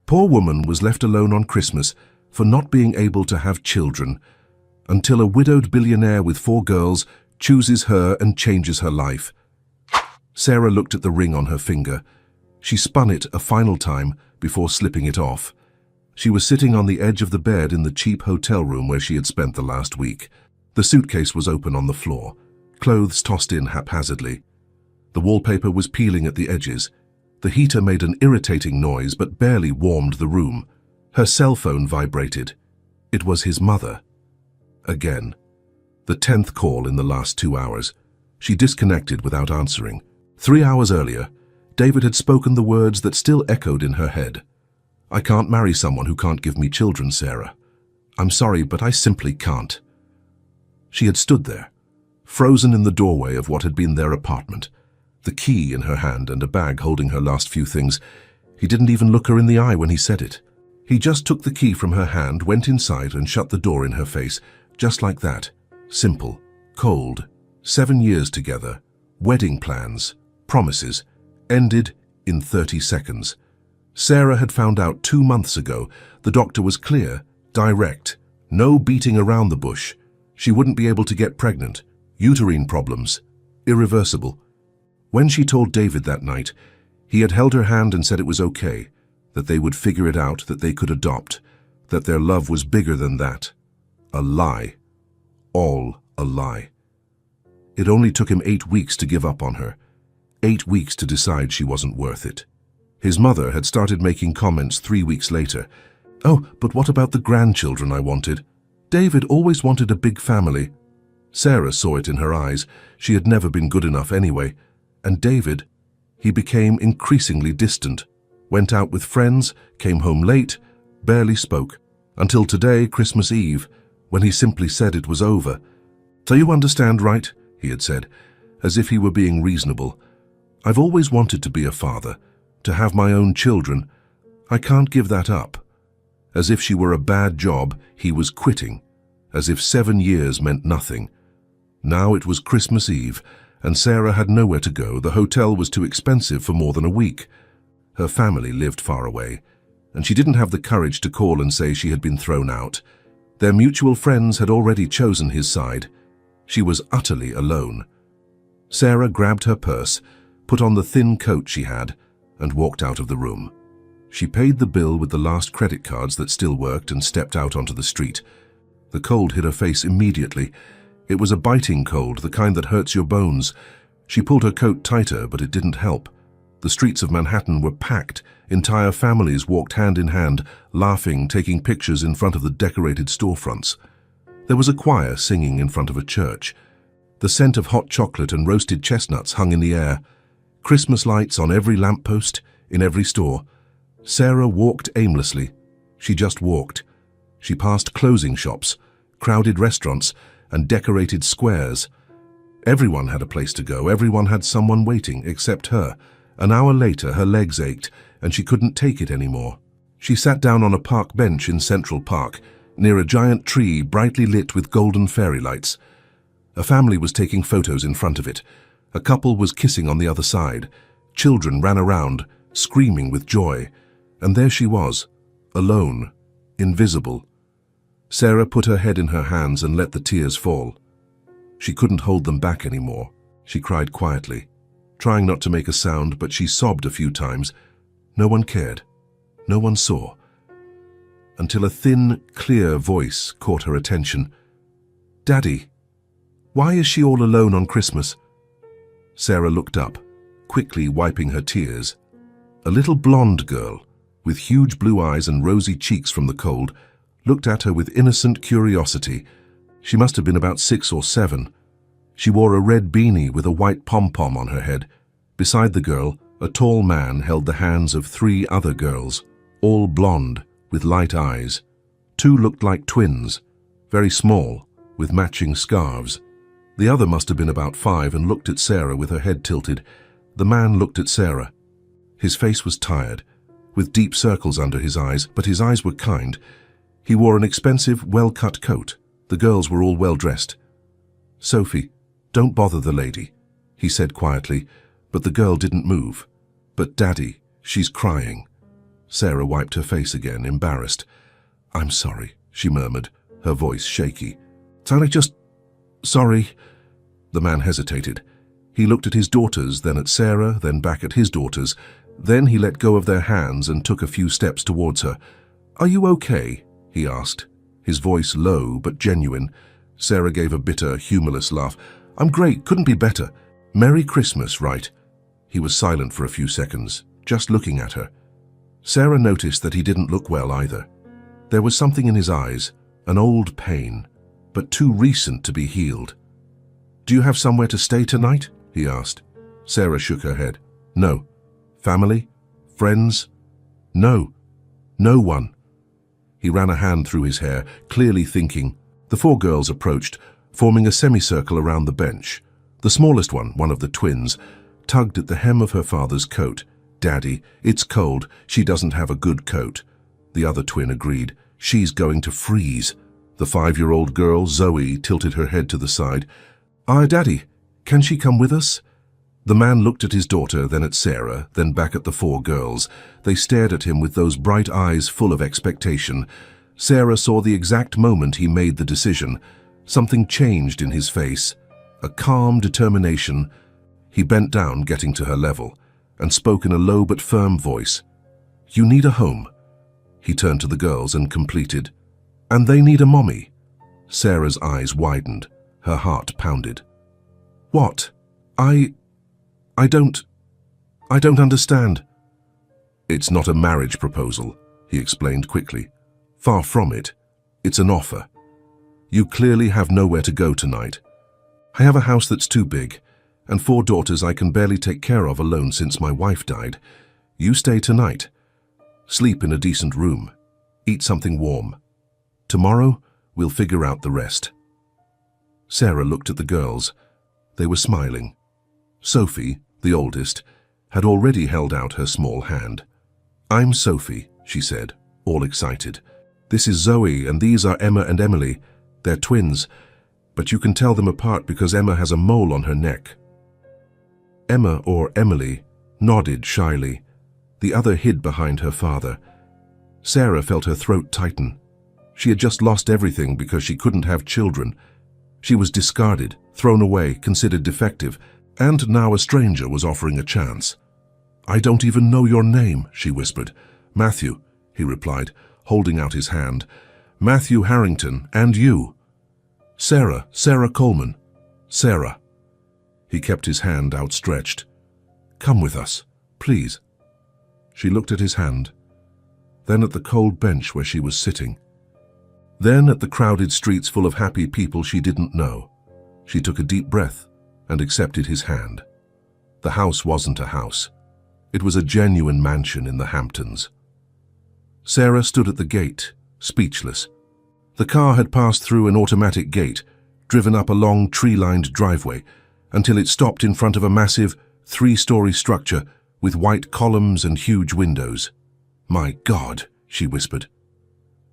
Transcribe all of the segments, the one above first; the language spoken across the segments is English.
Poor woman was left alone on Christmas for not being able to have children, until a widowed billionaire with 4 girls chooses her and changes her life. Sarah looked at the ring on her finger. She spun it a final time before slipping it off. She was sitting on the edge of the bed in the cheap hotel room where she had spent the last week. The suitcase was open on the floor, clothes tossed in haphazardly. The wallpaper was peeling at the edges. The heater made an irritating noise but barely warmed the room. Her cell phone vibrated. It was his mother. Again. The 10th call in the last 2 hours. She disconnected without answering. 3 hours earlier, David had spoken the words that still echoed in her head. "I can't marry someone who can't give me children, Sarah. I'm sorry, but I simply can't." She had stood there, frozen in the doorway of what had been their apartment, the key in her hand and a bag holding her last few things. He didn't even look her in the eye when he said it. He just took the key from her hand, went inside and shut the door in her face, just like that. Simple, cold, 7 years together, wedding plans, promises, ended in 30 seconds. Sarah had found out 2 months ago. The doctor was clear, direct, no beating around the bush. She wouldn't be able to get pregnant. Uterine problems, irreversible. When she told David that night, he had held her hand and said it was okay, that they would figure it out, that they could adopt, that their love was bigger than that. A lie. All a lie. It only took him 8 weeks to give up on her. 8 weeks to decide she wasn't worth it. His mother had started making comments 3 weeks later. "Oh, but what about the grandchildren I wanted? David always wanted a big family." Sarah saw it in her eyes. She had never been good enough anyway. And David, he became increasingly distant. Went out with friends, came home late, barely spoke. Until today, Christmas Eve, when he simply said it was over. "So you understand, right?" he had said, as if he were being reasonable. "I've always wanted to be a father, to have my own children. I can't give that up." As if she were a bad job, he was quitting. As if 7 years meant nothing. Now it was Christmas Eve, and Sarah had nowhere to go. The hotel was too expensive for more than a week. Her family lived far away, and she didn't have the courage to call and say she had been thrown out. Their mutual friends had already chosen his side. She was utterly alone. Sarah grabbed her purse, put on the thin coat she had, and walked out of the room. She paid the bill with the last credit cards that still worked and stepped out onto the street. The cold hit her face immediately. It was a biting cold, the kind that hurts your bones. She pulled her coat tighter, but it didn't help. The streets of Manhattan were packed. Entire families walked hand in hand, laughing, taking pictures in front of the decorated storefronts. There was a choir singing in front of a church. The scent of hot chocolate and roasted chestnuts hung in the air. Christmas lights on every lamppost, in every store. Sarah walked aimlessly. She just walked. She passed clothing shops, crowded restaurants, and decorated squares. Everyone had a place to go. Everyone had someone waiting, except her. An hour later, her legs ached, and she couldn't take it anymore. She sat down on a park bench in Central Park, near a giant tree brightly lit with golden fairy lights. A family was taking photos in front of it. A couple was kissing on the other side. Children ran around, screaming with joy. And there she was, alone, invisible. Sarah put her head in her hands and let the tears fall. She couldn't hold them back anymore. She cried quietly, trying not to make a sound, but she sobbed a few times. No one cared. No one saw. Until a thin, clear voice caught her attention. "Daddy, why is she all alone on Christmas?" Sarah looked up, quickly wiping her tears. A little blonde girl, with huge blue eyes and rosy cheeks from the cold, looked at her with innocent curiosity. She must have been about 6 or 7. She wore a red beanie with a white pom-pom on her head. Beside the girl, a tall man held the hands of 3 other girls, all blonde, with light eyes. 2 looked like twins, very small, with matching scarves. The other must have been about 5 and looked at Sarah with her head tilted. The man looked at Sarah. His face was tired, with deep circles under his eyes, but his eyes were kind. He wore an expensive, well-cut coat. The girls were all well-dressed. "Sophie, don't bother the lady," he said quietly, but the girl didn't move. "But Daddy, she's crying." Sarah wiped her face again, embarrassed. "I'm sorry," she murmured, her voice shaky. Sorry." The man hesitated. He looked at his daughters, then at Sarah, then back at his daughters. Then he let go of their hands and took a few steps towards her. "Are you okay?" he asked, his voice low but genuine. Sarah gave a bitter, humorless laugh. "I'm great, couldn't be better. Merry Christmas, right?" He was silent for a few seconds, just looking at her. Sarah noticed that he didn't look well either. There was something in his eyes, an old pain, but too recent to be healed. "Do you have somewhere to stay tonight?" he asked. Sarah shook her head. "No." "Family? Friends?" "No. No one." He ran a hand through his hair, clearly thinking. The four girls approached, forming a semicircle around the bench. The smallest one of the twins, tugged at the hem of her father's coat. "Daddy, it's cold. She doesn't have a good coat." The other twin agreed. "She's going to freeze." The 5-year-old girl, Zoe, tilted her head to the side. Daddy, can she come with us?" The man looked at his daughter, then at Sarah, then back at the four girls. They stared at him with those bright eyes full of expectation. Sarah saw the exact moment he made the decision. Something changed in his face. A calm determination. He bent down, getting to her level, and spoke in a low but firm voice. "You need a home." He turned to the girls and completed. "And they need a mommy." Sarah's eyes widened. Her heart pounded. "What? I don't understand." "It's not a marriage proposal," he explained quickly. "Far from it. It's an offer. You clearly have nowhere to go tonight. I have a house that's too big, and 4 daughters I can barely take care of alone since my wife died. You stay tonight. Sleep in a decent room. Eat something warm. Tomorrow, we'll figure out the rest." Sarah looked at the girls. They were smiling. Sophie, the oldest, had already held out her small hand. "I'm Sophie," she said, all excited. "This is Zoe, and these are Emma and Emily. They're twins, but you can tell them apart because Emma has a mole on her neck." Emma, or Emily, nodded shyly. The other hid behind her father. Sarah felt her throat tighten. She had just lost everything because she couldn't have children. She was discarded, thrown away, considered defective, and now a stranger was offering a chance. "I don't even know your name," she whispered. "Matthew," he replied, holding out his hand. "Matthew Harrington, and you." Sarah Coleman. Sarah." He kept his hand outstretched. "Come with us, please." She looked at his hand, then at the cold bench where she was sitting, then at the crowded streets full of happy people she didn't know. She took a deep breath and accepted his hand. The house wasn't a house. It was a genuine mansion in the Hamptons. Sarah stood at the gate, speechless. The car had passed through an automatic gate, driven up a long tree-lined driveway, until it stopped in front of a massive 3-story structure with white columns and huge windows. "My God," she whispered.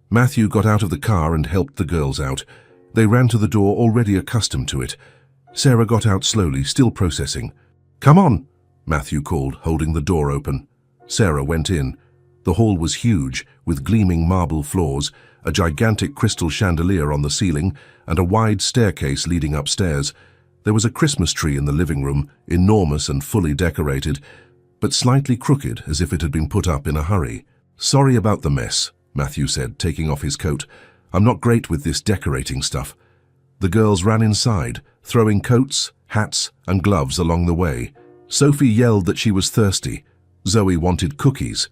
Matthew got out of the car and helped the girls out. They ran to the door, already accustomed to it. Sarah got out slowly, still processing. "Come on," Matthew called, holding the door open. Sarah went in. The hall was huge, with gleaming marble floors, a gigantic crystal chandelier on the ceiling, and a wide staircase leading upstairs. There was a Christmas tree in the living room, enormous and fully decorated, but slightly crooked as if it had been put up in a hurry. "Sorry about the mess," Matthew said, taking off his coat. "I'm not great with this decorating stuff." The girls ran inside, throwing coats, hats, and gloves along the way. Sophie yelled that she was thirsty. Zoe wanted cookies.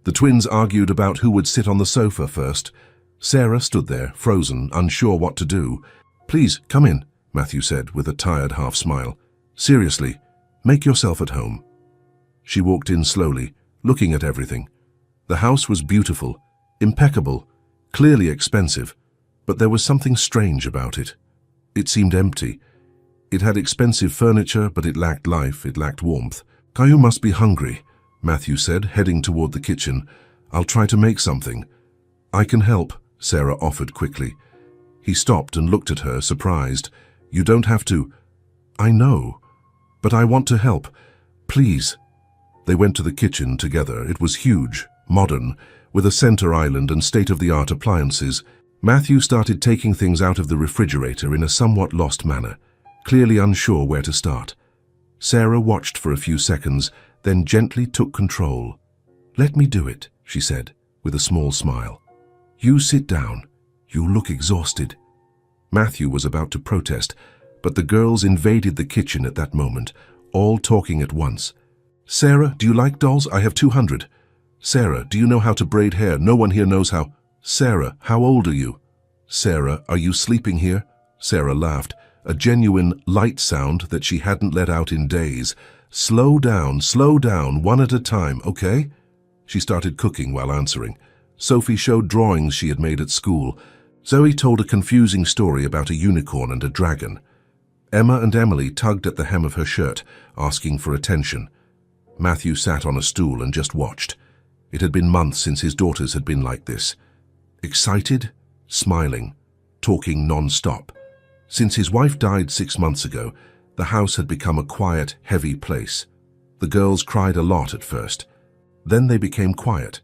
The twins argued about who would sit on the sofa first. Sarah stood there, frozen, unsure what to do. "Please, come in," Matthew said with a tired half-smile. "Seriously, make yourself at home." She walked in slowly, looking at everything. The house was beautiful, impeccable, clearly expensive, but there was something strange about it. It seemed empty. It had expensive furniture, but it lacked life, it lacked warmth. "You must be hungry," Matthew said, heading toward the kitchen. "I'll try to make something." "I can help," Sarah offered quickly. He stopped and looked at her, surprised. "You don't have to." "I know, but I want to help. Please." They went to the kitchen together. It was huge, modern, with a center island and state-of-the-art appliances. Matthew started taking things out of the refrigerator in a somewhat lost manner, clearly unsure where to start. Sarah watched for a few seconds, then gently took control. "Let me do it," she said, with a small smile. "You sit down. You look exhausted." Matthew was about to protest, but the girls invaded the kitchen at that moment, all talking at once. "Sarah, do you like dolls? I have 200. Sarah, do you know how to braid hair? No one here knows how. Sarah, how old are you? Sarah, are you sleeping here?" Sarah laughed, a genuine light sound that she hadn't let out in days. Slow down, one at a time, okay?" She started cooking while answering. Sophie showed drawings she had made at school. Zoe told a confusing story about a unicorn and a dragon. Emma and Emily tugged at the hem of her shirt, asking for attention. Matthew sat on a stool and just watched. It had been months since his daughters had been like this. Excited, smiling, talking non-stop. Since his wife died 6 months ago, the house had become a quiet, heavy place. The girls cried a lot at first. Then they became quiet.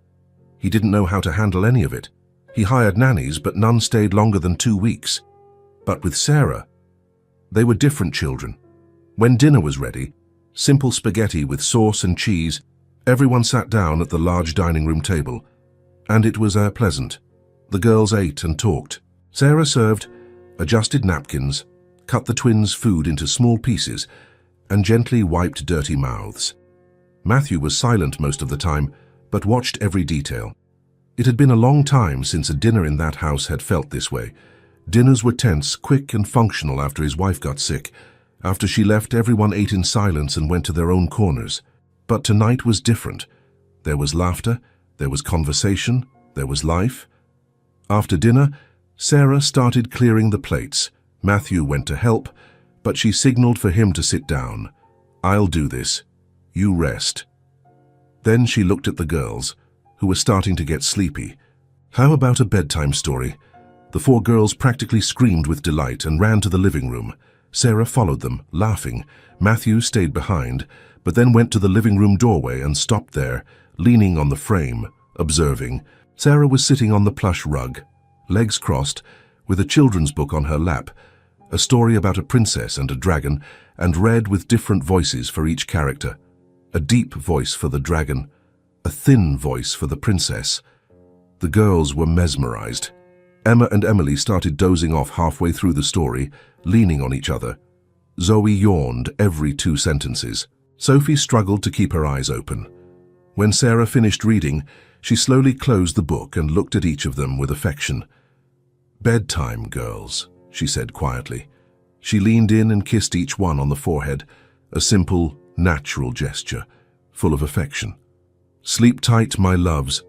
He didn't know how to handle any of it. He hired nannies, but none stayed longer than 2 weeks. But with Sarah, they were different children. When dinner was ready, simple spaghetti with sauce and cheese, everyone sat down at the large dining room table. And it was pleasant. The girls ate and talked. Sarah served, adjusted napkins, cut the twins' food into small pieces, and gently wiped dirty mouths. Matthew was silent most of the time, but watched every detail. It had been a long time since a dinner in that house had felt this way. Dinners were tense, quick and functional after his wife got sick. After she left, everyone ate in silence and went to their own corners. But tonight was different. There was laughter, there was conversation, there was life. After dinner, Sarah started clearing the plates. Matthew went to help, but she signaled for him to sit down. "I'll do this. You rest." Then she looked at the girls, who were starting to get sleepy. "How about a bedtime story?" The 4 girls practically screamed with delight and ran to the living room. Sarah followed them, laughing. Matthew stayed behind, but then went to the living room doorway and stopped there, leaning on the frame, observing. Sarah was sitting on the plush rug, legs crossed, with a children's book on her lap, a story about a princess and a dragon, and read with different voices for each character. A deep voice for the dragon, a thin voice for the princess. The girls were mesmerized. Emma and Emily started dozing off halfway through the story, leaning on each other. Zoe yawned every 2 sentences. Sophie struggled to keep her eyes open. When Sarah finished reading, she slowly closed the book and looked at each of them with affection. "Bedtime, girls," she said quietly. She leaned in and kissed each one on the forehead, a simple, natural gesture, full of affection. "Sleep tight, my loves."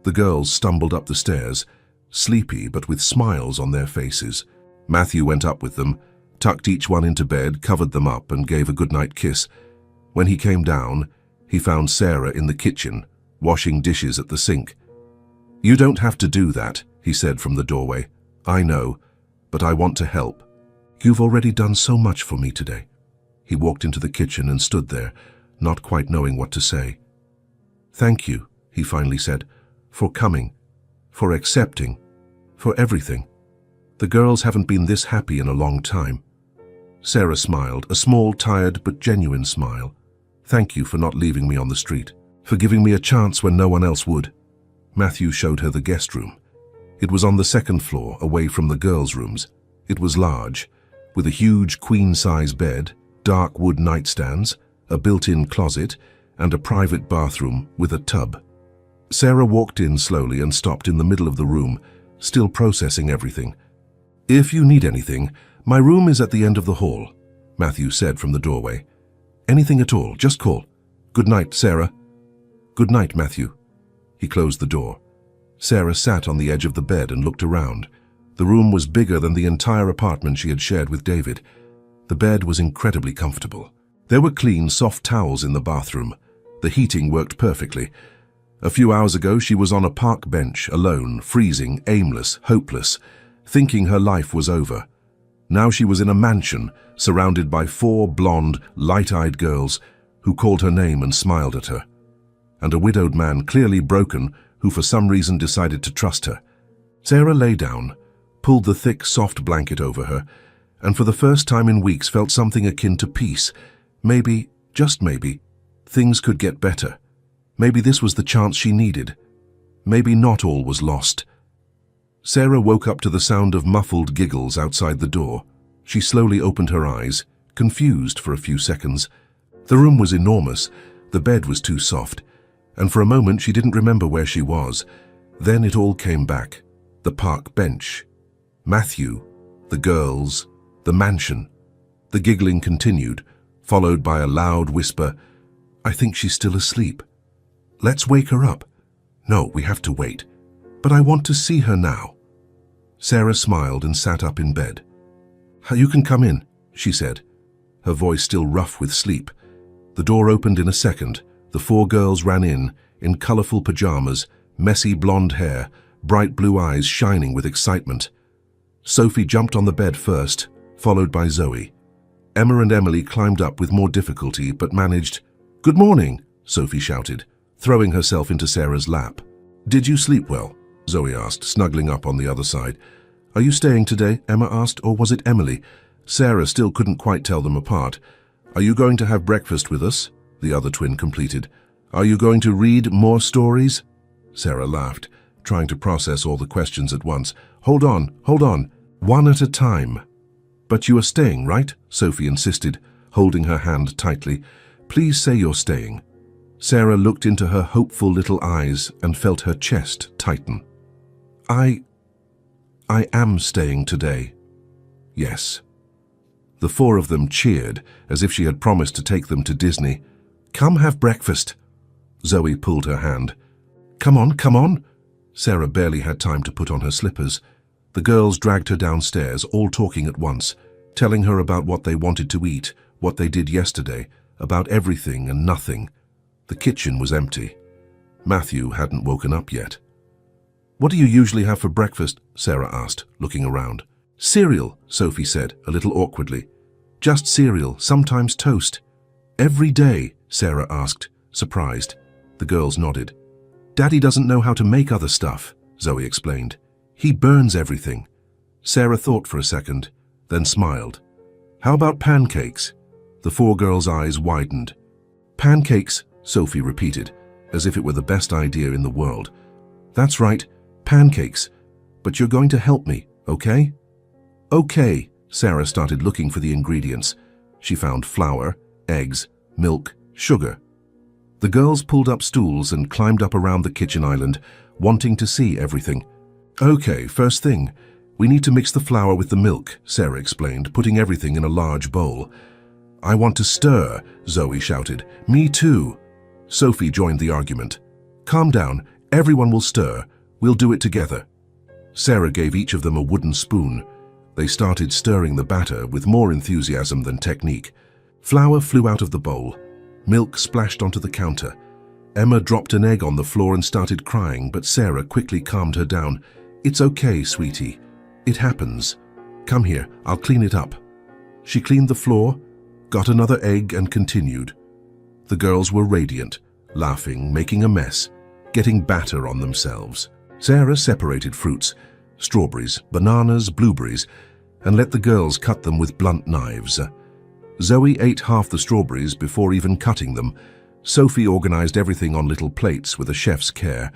The girls stumbled up the stairs, sleepy but with smiles on their faces. Matthew went up with them, tucked each one into bed, covered them up, and gave a goodnight kiss. When he came down, he found Sarah in the kitchen, washing dishes at the sink. "You don't have to do that," he said from the doorway. "I know, but I want to help. You've already done so much for me today." He walked into the kitchen and stood there, not quite knowing what to say. "Thank you," he finally said, "for coming, for accepting, for everything. The girls haven't been this happy in a long time." Sarah smiled, a small, tired but genuine smile. "Thank you for not leaving me on the street, for giving me a chance when no one else would." Matthew showed her the guest room. It was on the 2nd floor, away from the girls' rooms. It was large, with a huge queen-size bed, dark wood nightstands, a built-in closet, and a private bathroom with a tub. Sarah walked in slowly and stopped in the middle of the room, still processing everything. "If you need anything, my room is at the end of the hall," Matthew said from the doorway. "Anything at all, just call. Good night, Sarah." "Good night, Matthew." He closed the door. Sarah sat on the edge of the bed and looked around. The room was bigger than the entire apartment she had shared with David. The bed was incredibly comfortable. There were clean, soft towels in the bathroom. The heating worked perfectly. A few hours ago, she was on a park bench, alone, freezing, aimless, hopeless, thinking her life was over. Now she was in a mansion, surrounded by 4 blonde, light-eyed girls who called her name and smiled at her. and a widowed man, clearly broken, who for some reason decided to trust her. Sarah lay down, pulled the thick, soft blanket over her, and for the first time in weeks felt something akin to peace. Maybe, just maybe, things could get better. Maybe this was the chance she needed. Maybe not all was lost. Sarah woke up to the sound of muffled giggles outside the door. She slowly opened her eyes, confused for a few seconds. The room was enormous, the bed was too soft, and for a moment she didn't remember where she was. Then it all came back. The park bench, Matthew, the girls, the mansion. The giggling continued, followed by a loud whisper, "I think she's still asleep. Let's wake her up. No, we have to wait. But I want to see her now." Sarah smiled and sat up in bed. "You can come in," she said, her voice still rough with sleep. The door opened in a second. The 4 girls ran in colorful pajamas, messy blonde hair, bright blue eyes shining with excitement. Sophie jumped on the bed first, followed by Zoe. Emma and Emily climbed up with more difficulty, but managed. "Good morning," Sophie shouted, throwing herself into Sarah's lap. "Did you sleep well?" Zoe asked, snuggling up on the other side. "Are you staying today?" Emma asked, or was it Emily? Sarah still couldn't quite tell them apart. "Are you going to have breakfast with us?" the other twin completed. "Are you going to read more stories?" Sarah laughed, trying to process all the questions at once. Hold on, one at a time." "But you are staying, right?" Sophie insisted, holding her hand tightly. "Please say you're staying." Sarah looked into her hopeful little eyes and felt her chest tighten. I am staying today." "Yes." The 4 of them cheered, as if she had promised to take them to Disney. "Come have breakfast." Zoe pulled her hand. Come on." Sarah barely had time to put on her slippers. The girls dragged her downstairs, all talking at once, telling her about what they wanted to eat, what they did yesterday, about everything and nothing. The kitchen was empty. Matthew hadn't woken up yet. "What do you usually have for breakfast?" Sarah asked, looking around. "Cereal," Sophie said, a little awkwardly. "Just cereal, sometimes toast." "Every day?" Sarah asked, surprised. The girls nodded. "Daddy doesn't know how to make other stuff," Zoe explained. "He burns everything." Sarah thought for a second, then smiled. "How about pancakes?" The 4 girls' eyes widened. "Pancakes," Sophie repeated, as if it were the best idea in the world. "That's right, pancakes. But you're going to help me, okay?" "Okay." Sarah started looking for the ingredients. She found flour, eggs, milk, sugar. The girls pulled up stools and climbed up around the kitchen island, wanting to see everything. "Okay, first thing, we need to mix the flour with the milk," Sarah explained, putting everything in a large bowl. "I want to stir," Zoe shouted. "Me too." Sophie joined the argument. "Calm down, everyone will stir. We'll do it together." Sarah gave each of them a wooden spoon. They started stirring the batter with more enthusiasm than technique. Flour flew out of the bowl. Milk splashed onto the counter. Emma dropped an egg on the floor and started crying, but Sarah quickly calmed her down. "It's okay, sweetie. It happens. Come here, I'll clean it up." She cleaned the floor, got another egg and continued. The girls were radiant, laughing, making a mess, getting batter on themselves. Sarah separated fruits, strawberries, bananas, blueberries, and let the girls cut them with blunt knives. Zoe ate half the strawberries before even cutting them. Sophie organized everything on little plates with a chef's care.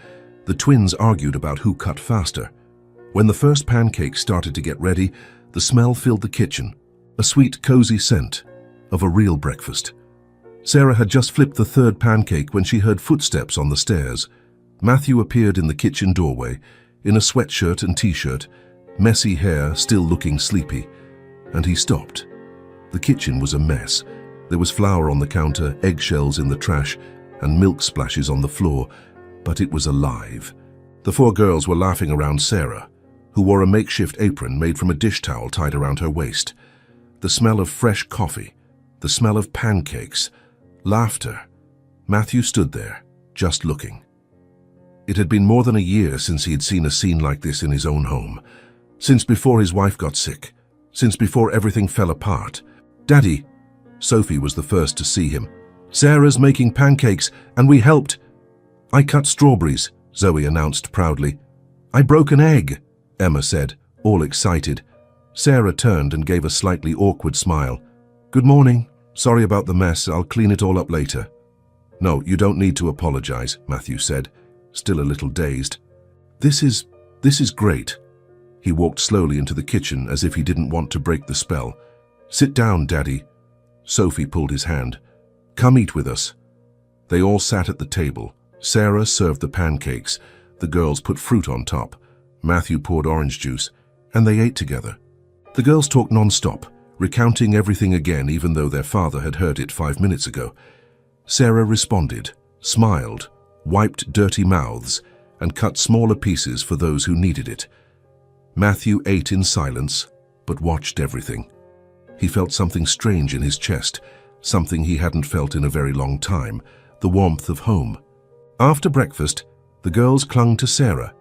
The twins argued about who cut faster. When the first pancakes started to get ready, the smell filled the kitchen, a sweet, cozy scent of a real breakfast. Sarah had just flipped the 3rd pancake when she heard footsteps on the stairs. Matthew appeared in the kitchen doorway, in a sweatshirt and t-shirt, messy hair, still looking sleepy, and he stopped. The kitchen was a mess. There was flour on the counter, eggshells in the trash, and milk splashes on the floor, but it was alive. The 4 girls were laughing around Sarah, who wore a makeshift apron made from a dish towel tied around her waist. The smell of fresh coffee, the smell of pancakes, laughter. Matthew stood there, just looking. It had been more than a year since he had seen a scene like this in his own home, since before his wife got sick, since before everything fell apart. "Daddy," Sophie was the first to see him. "Sarah's making pancakes, and we helped." I cut strawberries, Zoe announced proudly. I broke an egg, Emma said, all excited. Sarah turned and gave a slightly awkward smile. Good morning. Sorry about the mess. I'll clean it all up later. No, you don't need to apologize, Matthew said, still a little dazed. This is great. He walked slowly into the kitchen as if he didn't want to break the spell. Sit down, Daddy. Sophie pulled his hand. Come eat with us. They all sat at the table. Sarah served the pancakes. The girls put fruit on top. Matthew poured orange juice, and they ate together. The girls talked non-stop, recounting everything again even though their father had heard it 5 minutes ago. Sarah responded, smiled, wiped dirty mouths, and cut smaller pieces for those who needed it. Matthew ate in silence, but watched everything. He felt something strange in his chest, something he hadn't felt in a very long time, the warmth of home. After breakfast, the girls clung to Sarah.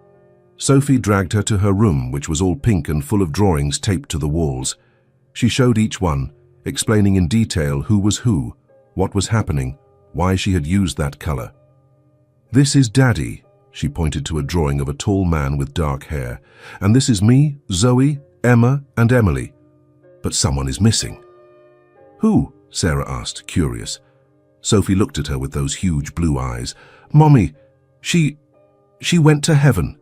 Sophie dragged her to her room, which was all pink and full of drawings taped to the walls. She showed each one, explaining in detail who was who, what was happening, why she had used that color. This is Daddy, she pointed to a drawing of a tall man with dark hair, and this is me, Zoe, Emma, and Emily. But someone is missing. Who? Sarah asked, curious. Sophie looked at her with those huge blue eyes. Mommy, she went to heaven.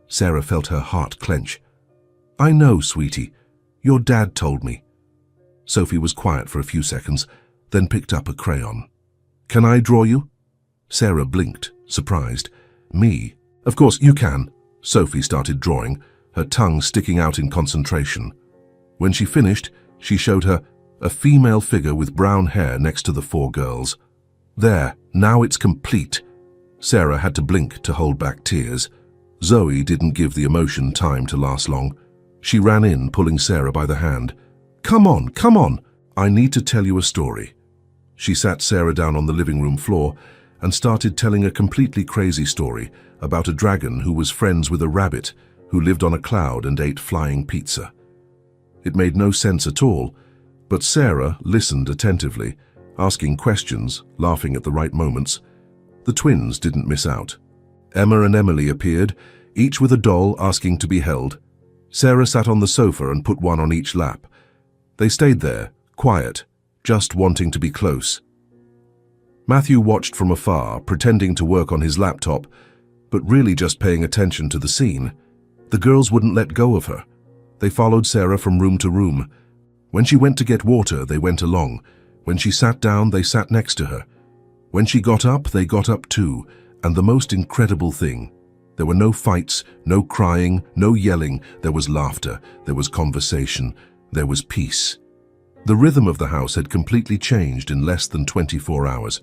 Sarah felt her heart clench. I know, sweetie. Your dad told me. Sophie was quiet for a few seconds, then picked up a crayon. Can I draw you? Sarah blinked, surprised. Me? Of course you can. Sophie started drawing, her tongue sticking out in concentration. When she finished, she showed her a female figure with brown hair next to the 4 girls. There, now it's complete. Sarah had to blink to hold back tears. Zoe didn't give the emotion time to last long. She ran in, pulling Sarah by the hand. Come on, come on. I need to tell you a story. She sat Sarah down on the living room floor and started telling a completely crazy story about a dragon who was friends with a rabbit who lived on a cloud and ate flying pizza. It made no sense at all, but Sarah listened attentively, asking questions, laughing at the right moments. The twins didn't miss out. Emma and Emily appeared, each with a doll asking to be held. Sarah sat on the sofa and put one on each lap. They stayed there, quiet, just wanting to be close. Matthew watched from afar, pretending to work on his laptop, but really just paying attention to the scene. The girls wouldn't let go of her. They followed Sarah from room to room. When she went to get water, they went along. When she sat down, they sat next to her. When she got up, they got up too, and the most incredible thing, there were no fights, no crying, no yelling. There was laughter, there was conversation, there was peace. The rhythm of the house had completely changed in less than 24 hours.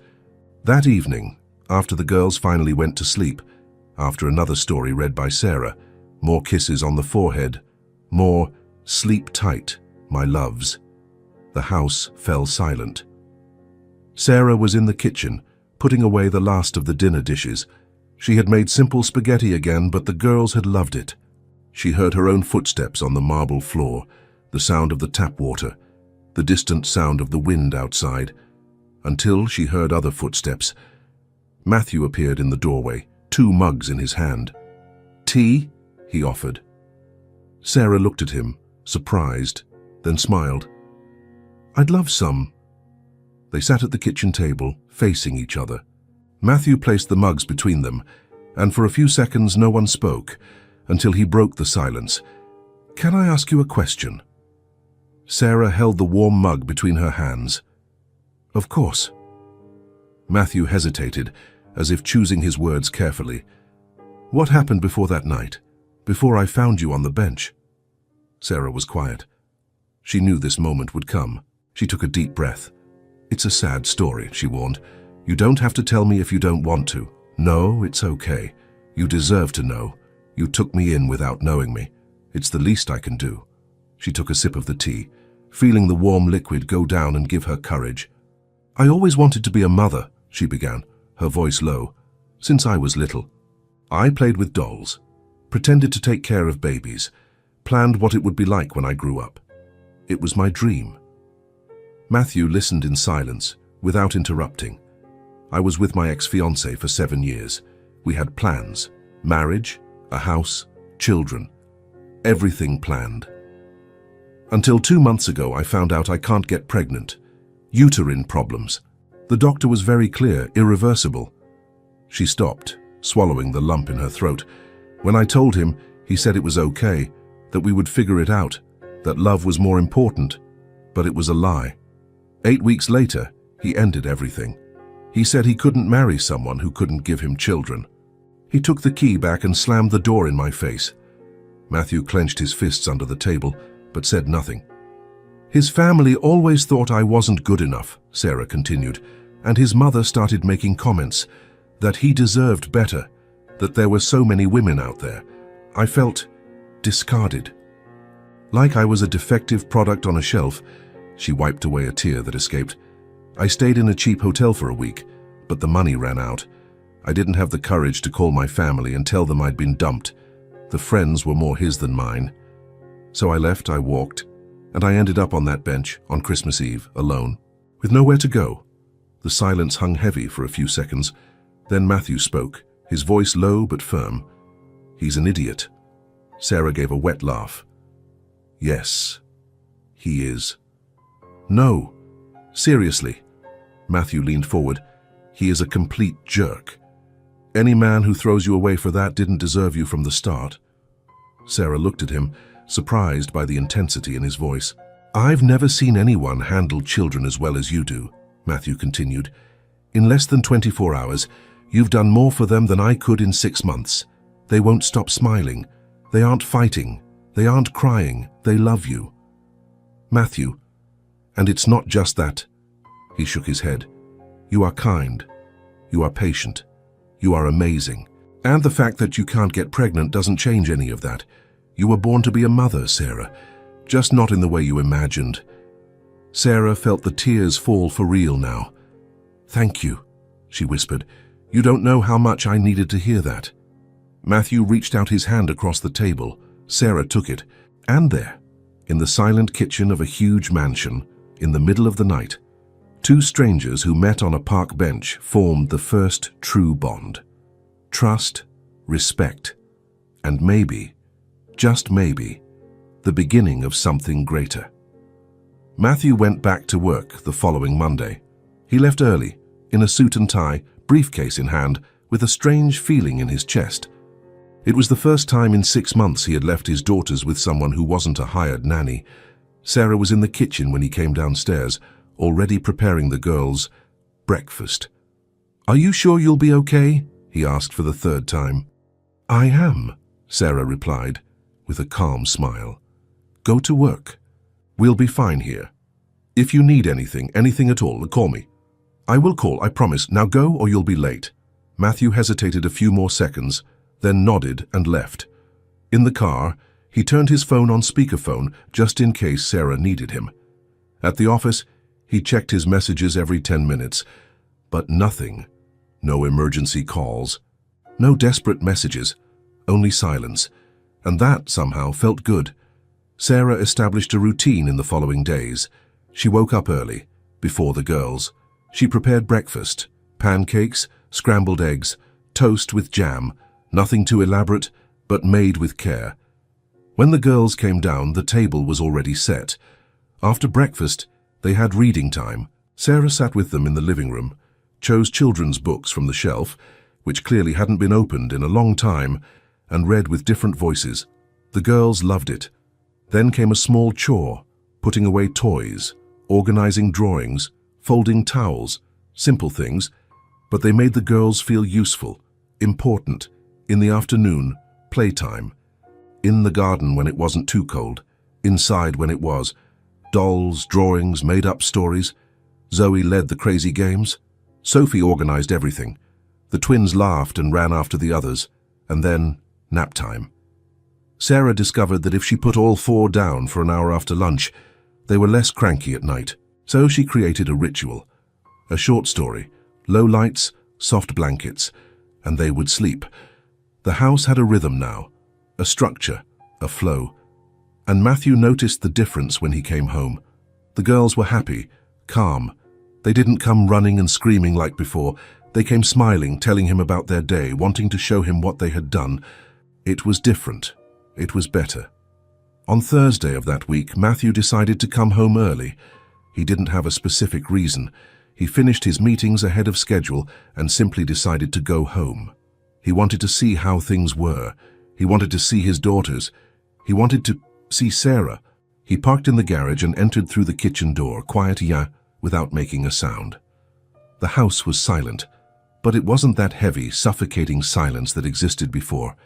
That evening, after the girls finally went to sleep, after another story read by Sarah, more kisses on the forehead, more sleep tight, my loves, the house fell silent. Sarah was in the kitchen, putting away the last of the dinner dishes. She had made simple spaghetti again, but the girls had loved it. She heard her own footsteps on the marble floor, the sound of the tap water, the distant sound of the wind outside, until she heard other footsteps. Matthew appeared in the doorway, 2 mugs in his hand. Tea? He offered. Sarah looked at him, surprised, then smiled. I'd love some. They sat at the kitchen table, facing each other. Matthew placed the mugs between them, and for a few seconds no one spoke, until he broke the silence. Can I ask you a question? Sarah held the warm mug between her hands. Of course. Matthew hesitated, as if choosing his words carefully. What happened before that night, before I found you on the bench? Sarah was quiet. She knew this moment would come. She took a deep breath. It's a sad story, she warned. You don't have to tell me if you don't want to. No, it's okay. You deserve to know. You took me in without knowing me. It's the least I can do. She took a sip of the tea, feeling the warm liquid go down and give her courage. I always wanted to be a mother, she began, her voice low, since I was little. I played with dolls, pretended to take care of babies, planned what it would be like when I grew up. It was my dream. Matthew listened in silence, without interrupting. I was with my ex-fiancé for 7 years. We had plans: marriage, a house, children. Everything planned. Until 2 months ago, I found out I can't get pregnant. Uterine problems. The doctor was very clear, irreversible. She stopped, swallowing the lump in her throat. When I told him, he said it was okay, that we would figure it out, that love was more important. But it was a lie. 8 weeks later, he ended everything. He said he couldn't marry someone who couldn't give him children. He took the key back and slammed the door in my face. Matthew clenched his fists under the table, but said nothing. His family always thought I wasn't good enough, Sarah continued, and his mother started making comments that he deserved better, that there were so many women out there. I felt discarded. Like I was a defective product on a shelf. She wiped away a tear that escaped. I stayed in a cheap hotel for a week, but the money ran out. I didn't have the courage to call my family and tell them I'd been dumped. The friends were more his than mine. So I left, I walked, and I ended up on that bench on Christmas Eve, alone, with nowhere to go. The silence hung heavy for a few seconds. Then Matthew spoke, his voice low but firm. "He's an idiot." Sarah gave a wet laugh. "Yes, he is." "No, seriously." Matthew leaned forward. "He is a complete jerk. Any man who throws you away for that didn't deserve you from the start." Sarah looked at him, surprised by the intensity in his voice. "I've never seen anyone handle children as well as you do," Matthew continued. "In less than 24 hours, you've done more for them than I could in 6 months. They won't stop smiling. They aren't fighting. They aren't crying. They love you." "Matthew, and it's not just that." He shook his head. "You are kind. You are patient. You are amazing. And the fact that you can't get pregnant doesn't change any of that. You were born to be a mother, Sarah, just not in the way you imagined." Sarah felt the tears fall for real now. "Thank you," she whispered. "You don't know how much I needed to hear that." Matthew reached out his hand across the table. Sarah took it. And there, in the silent kitchen of a huge mansion, in the middle of the night, two strangers who met on a park bench formed the first true bond. Trust, respect, and maybe, just maybe, the beginning of something greater. Matthew went back to work the following Monday. He left early, in a suit and tie, briefcase in hand, with a strange feeling in his chest. It was the first time in 6 months he had left his daughters with someone who wasn't a hired nanny. Sarah was in the kitchen when he came downstairs, already preparing the girls' breakfast. "Are you sure you'll be okay?" he asked for the 3rd time. "I am," Sarah replied, with a calm smile. "Go to work. We'll be fine here. If you need anything at all, call me." "I will call, I promise. Now go or you'll be late." Matthew hesitated a few more seconds, then nodded and left. In the car, he turned his phone on speakerphone just in case Sarah needed him. At the office, he checked his messages every 10 minutes, but nothing. No emergency calls, no desperate messages, only silence. And that somehow felt good. Sarah established a routine in the following days. She woke up early, before the girls. She prepared breakfast, pancakes, scrambled eggs, toast with jam, nothing too elaborate, but made with care. When the girls came down, the table was already set. After breakfast, they had reading time. Sarah sat with them in the living room, chose children's books from the shelf, which clearly hadn't been opened in a long time, and read with different voices. The girls loved it. Then came a small chore, putting away toys, organizing drawings, folding towels, simple things, but they made the girls feel useful, important. In the afternoon, playtime. In the garden when it wasn't too cold, inside when it was. Dolls, drawings, made-up stories. Zoe led the crazy games. Sophie organized everything. The twins laughed and ran after the others. And then, nap time. Sarah discovered that if she put all 4 down for an hour after lunch, they were less cranky at night. So she created a ritual. A short story, low lights, soft blankets, and they would sleep. The house had a rhythm now, a structure, a flow. And Matthew noticed the difference when he came home. The girls were happy, calm. They didn't come running and screaming like before. They came smiling, telling him about their day, wanting to show him what they had done. It was different. It was better. On Thursday of that week, Matthew decided to come home early. He didn't have a specific reason. He finished his meetings ahead of schedule and simply decided to go home. He wanted to see how things were. He wanted to see his daughters. He wanted to see Sarah. He parked in the garage and entered through the kitchen door, quietly, without making a sound. The house was silent, but it wasn't that heavy, suffocating silence that existed before.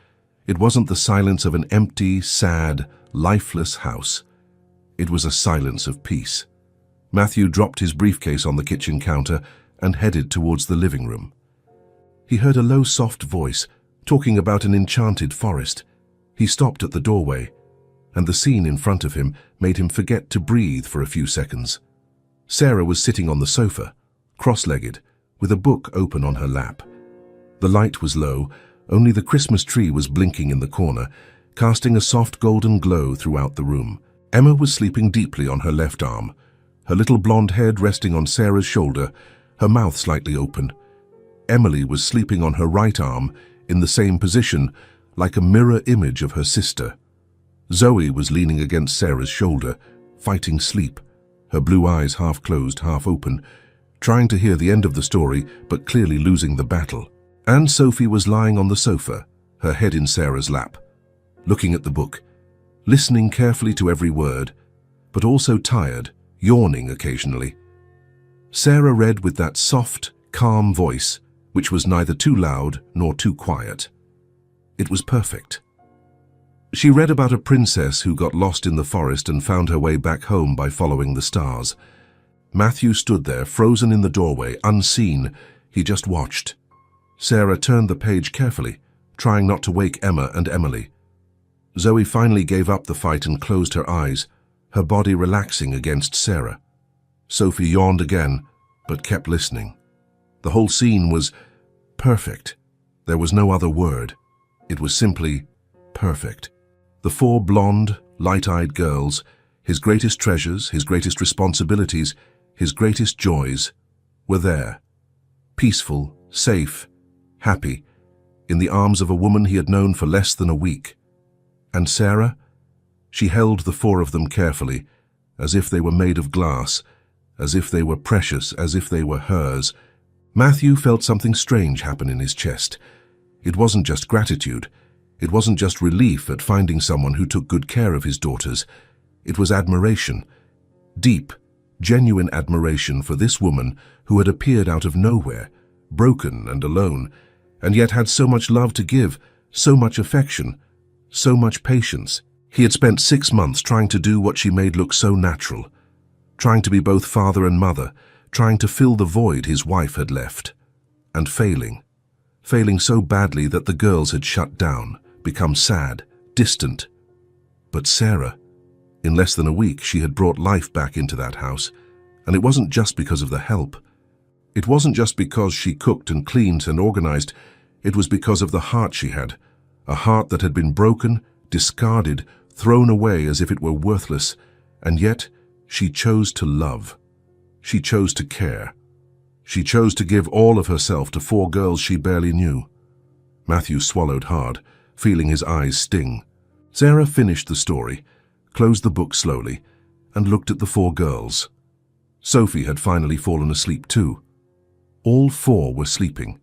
It wasn't the silence of an empty, sad, lifeless house. It was a silence of peace. Matthew dropped his briefcase on the kitchen counter and headed towards the living room. He heard a low, soft voice talking about an enchanted forest. He stopped at the doorway, and the scene in front of him made him forget to breathe for a few seconds. Sarah was sitting on the sofa, cross-legged, with a book open on her lap. The light was low, only the Christmas tree was blinking in the corner, casting a soft golden glow throughout the room. Emma was sleeping deeply on her left arm, her little blonde head resting on Sarah's shoulder, her mouth slightly open. Emily was sleeping on her right arm, in the same position, like a mirror image of her sister. Zoe was leaning against Sarah's shoulder, fighting sleep, her blue eyes half closed, half open, trying to hear the end of the story, but clearly losing the battle. And Sophie was lying on the sofa, her head in Sarah's lap, looking at the book, listening carefully to every word, but also tired, yawning occasionally. Sarah read with that soft, calm voice, which was neither too loud nor too quiet. It was perfect. She read about a princess who got lost in the forest and found her way back home by following the stars. Matthew stood there, frozen in the doorway, unseen. He just watched. Sarah turned the page carefully, trying not to wake Emma and Emily. Zoe finally gave up the fight and closed her eyes, her body relaxing against Sarah. Sophie yawned again, but kept listening. The whole scene was perfect. There was no other word. It was simply perfect. The four blonde, light-eyed girls, his greatest treasures, his greatest responsibilities, his greatest joys, were there. Peaceful, safe, happy, in the arms of a woman he had known for less than a week. And Sarah? She held the four of them carefully, as if they were made of glass, as if they were precious, as if they were hers. Matthew felt something strange happen in his chest. It wasn't just gratitude. It wasn't just relief at finding someone who took good care of his daughters. It was admiration. Deep, genuine admiration for this woman who had appeared out of nowhere, broken and alone, and yet had so much love to give, so much affection, so much patience. He had spent 6 months trying to do what she made look so natural, trying to be both father and mother, trying to fill the void his wife had left, and failing so badly that the girls had shut down, become sad, distant. But Sarah, in less than a week, she had brought life back into that house, and it wasn't just because of the help. It wasn't just because she cooked and cleaned and organized. It was because of the heart she had, a heart that had been broken, discarded, thrown away as if it were worthless, and yet she chose to love. She chose to care. She chose to give all of herself to 4 girls she barely knew. Matthew swallowed hard, feeling his eyes sting. Sarah finished the story, closed the book slowly, and looked at the 4 girls. Sophie had finally fallen asleep too. All 4 were sleeping.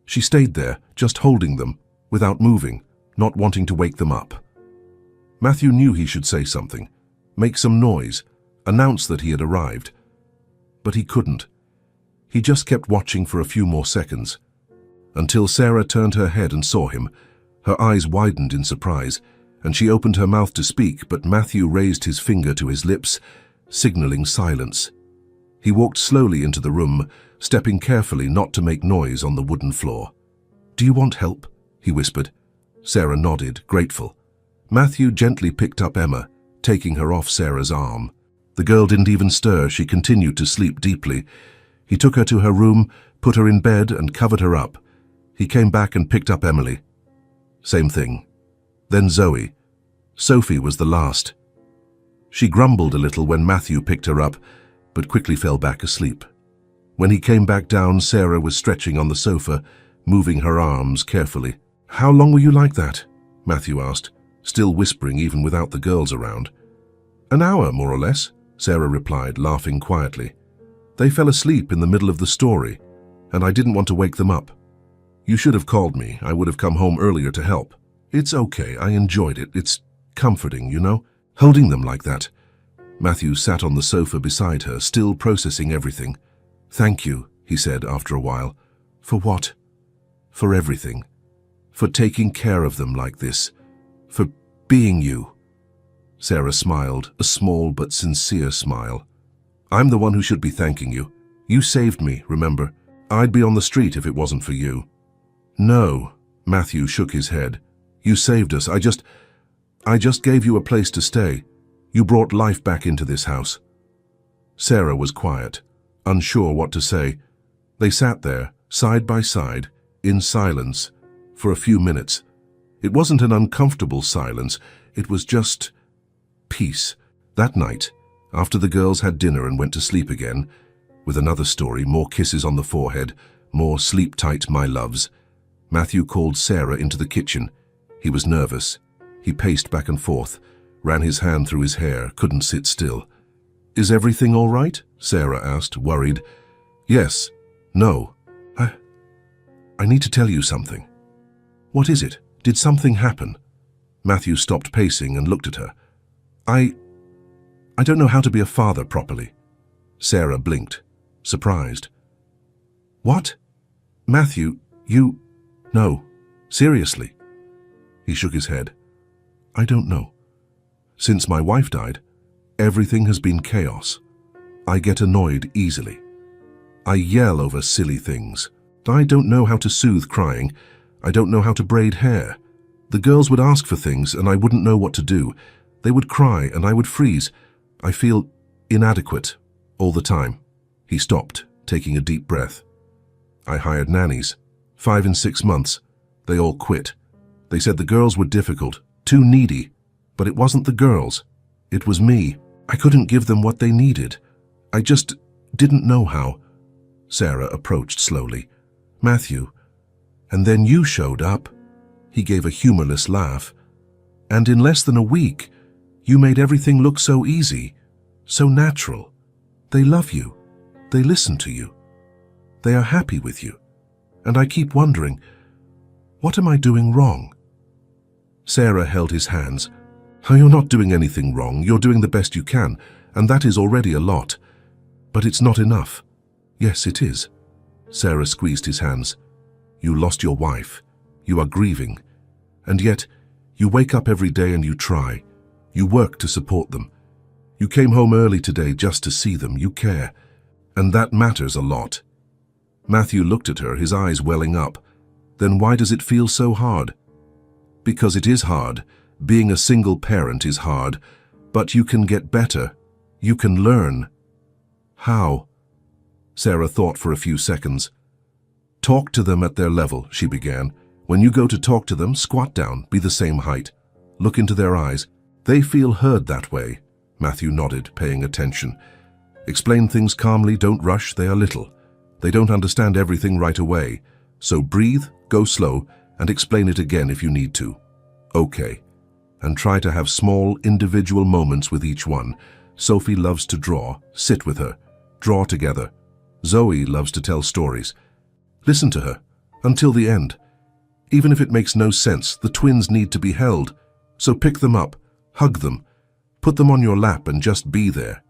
She stayed there, just holding them, without moving, not wanting to wake them up. Matthew knew he should say something, make some noise, announce that he had arrived. But he couldn't. He just kept watching for a few more seconds, until Sarah turned her head and saw him. Her eyes widened in surprise, and she opened her mouth to speak, but Matthew raised his finger to his lips, signaling silence. He walked slowly into the room, stepping carefully not to make noise on the wooden floor. "Do you want help?" he whispered. Sarah nodded, grateful. Matthew gently picked up Emma, taking her off Sarah's arm. The girl didn't even stir. She continued to sleep deeply. He took her to her room, put her in bed, and covered her up. He came back and picked up Emily. Same thing. Then Zoe. Sophie was the last. She grumbled a little when Matthew picked her up, but quickly fell back asleep. When he came back down, Sarah was stretching on the sofa, moving her arms carefully. "How long were you like that?" Matthew asked, still whispering even without the girls around. "An hour, more or less," Sarah replied, laughing quietly. "They fell asleep in the middle of the story, and I didn't want to wake them up. You should have called me. I would have come home earlier to help. It's okay, I enjoyed it. It's comforting, you know, holding them like that." Matthew sat on the sofa beside her, still processing everything. "Thank you," he said after a while. "For what?" "For everything. For taking care of them like this. For being you." Sarah smiled, a small but sincere smile. "I'm the one who should be thanking you. You saved me, remember? I'd be on the street if it wasn't for you." "No," Matthew shook his head. "You saved us. I just gave you a place to stay. You brought life back into this house." Sarah was quiet, unsure what to say. They sat there, side by side, in silence, for a few minutes. It wasn't an uncomfortable silence, it was just peace. That night, after the girls had dinner and went to sleep again, with another story, more kisses on the forehead, more sleep tight, my loves, Matthew called Sarah into the kitchen. He was nervous. He paced back and forth, ran his hand through his hair, couldn't sit still. "Is everything all right?" Sarah asked, worried. "Yes. No. I need to tell you something." "What is it? Did something happen?" Matthew stopped pacing and looked at her. I don't know how to be a father properly." Sarah blinked, surprised. "What? Matthew, you... No, seriously." He shook his head. "I don't know. Since my wife died, everything has been chaos. I get annoyed easily. I yell over silly things. I don't know how to soothe crying. I don't know how to braid hair. The girls would ask for things and I wouldn't know what to do. They would cry and I would freeze. I feel inadequate all the time." He stopped, taking a deep breath. "I hired nannies. 5 and 6 months. They all quit. They said the girls were difficult, too needy. But it wasn't the girls. It was me. I couldn't give them what they needed. I just didn't know how." Sarah approached slowly. "Matthew, and then you showed up." He gave a humorless laugh. "And in less than a week, you made everything look so easy, so natural. They love you. They listen to you. They are happy with you. And I keep wondering, what am I doing wrong?" Sarah held his hands. "You're not doing anything wrong. You're doing the best you can, and that is already a lot. But it's not enough." "Yes, it is." Sarah squeezed his hands. "You lost your wife. You are grieving. And yet, you wake up every day and you try. You work to support them. You came home early today just to see them. You care. And that matters a lot." Matthew looked at her, his eyes welling up. "Then why does it feel so hard?" "Because it is hard. Being a single parent is hard. But you can get better. You can learn." "How?" Sarah thought for a few seconds. "Talk to them at their level," she began. "When you go to talk to them, squat down, be the same height. Look into their eyes. They feel heard that way." Matthew nodded, paying attention. "Explain things calmly, don't rush, they are little. They don't understand everything right away. So breathe, go slow, and explain it again if you need to. Okay. And try to have small, individual moments with each one. Sophie loves to draw. Sit with her. Draw together. Zoe loves to tell stories. Listen to her, until the end. Even if it makes no sense, the twins need to be held. So pick them up, hug them, put them on your lap and just be there."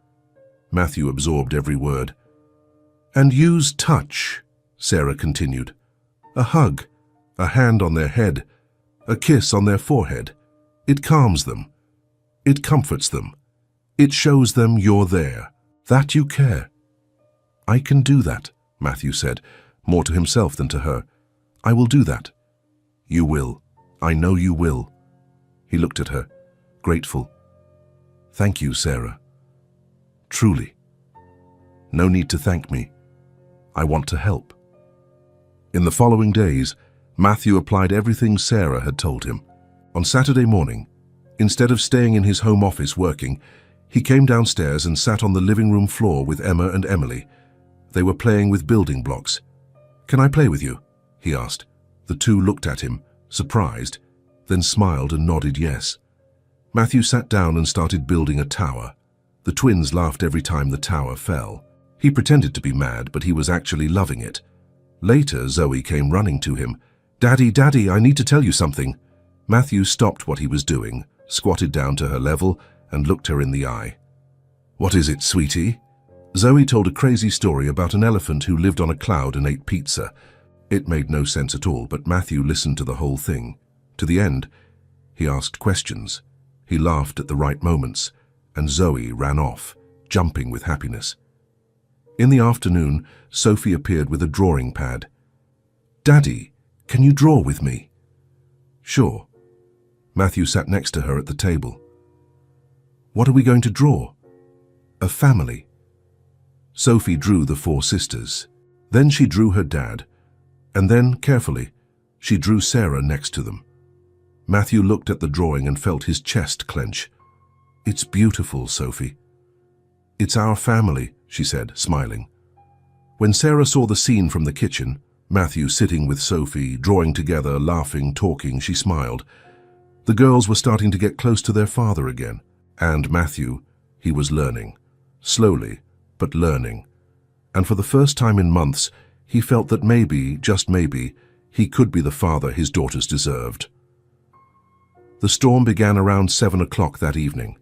Matthew absorbed every word. "And use touch," Sarah continued. "A hug, a hand on their head, a kiss on their forehead. It calms them. It comforts them. It shows them you're there, that you care." "I can do that," Matthew said, more to himself than to her. "I will do that." "You will. I know you will." He looked at her, grateful. "Thank you, Sarah. Truly. No need to thank me. I want to help." In the following days, Matthew applied everything Sarah had told him. On Saturday morning, instead of staying in his home office working, he came downstairs and sat on the living room floor with Emma and Emily. They were playing with building blocks. "Can I play with you?" he asked. The two looked at him, surprised, then smiled and nodded yes. Matthew sat down and started building a tower. The twins laughed every time the tower fell. He pretended to be mad, but he was actually loving it. Later, Zoe came running to him. "Daddy, Daddy, I need to tell you something." Matthew stopped what he was doing, squatted down to her level, and looked her in the eye. "What is it, sweetie?" Zoe told a crazy story about an elephant who lived on a cloud and ate pizza. It made no sense at all, but Matthew listened to the whole thing. To the end, he asked questions. He laughed at the right moments, and Zoe ran off, jumping with happiness. In the afternoon, Sophie appeared with a drawing pad. "Daddy, can you draw with me?" "Sure." Matthew sat next to her at the table. "What are we going to draw?" "A family." Sophie drew the 4 sisters. Then she drew her dad, and then, carefully, she drew Sarah next to them. Matthew looked at the drawing and felt his chest clench. "It's beautiful, Sophie." "It's our family," she said, smiling. When Sarah saw the scene from the kitchen, Matthew sitting with Sophie, drawing together, laughing, talking, she smiled. The girls were starting to get close to their father again. And Matthew, he was learning. Slowly, but learning. And for the first time in months, he felt that maybe, just maybe, he could be the father his daughters deserved. The storm began around 7 o'clock that evening.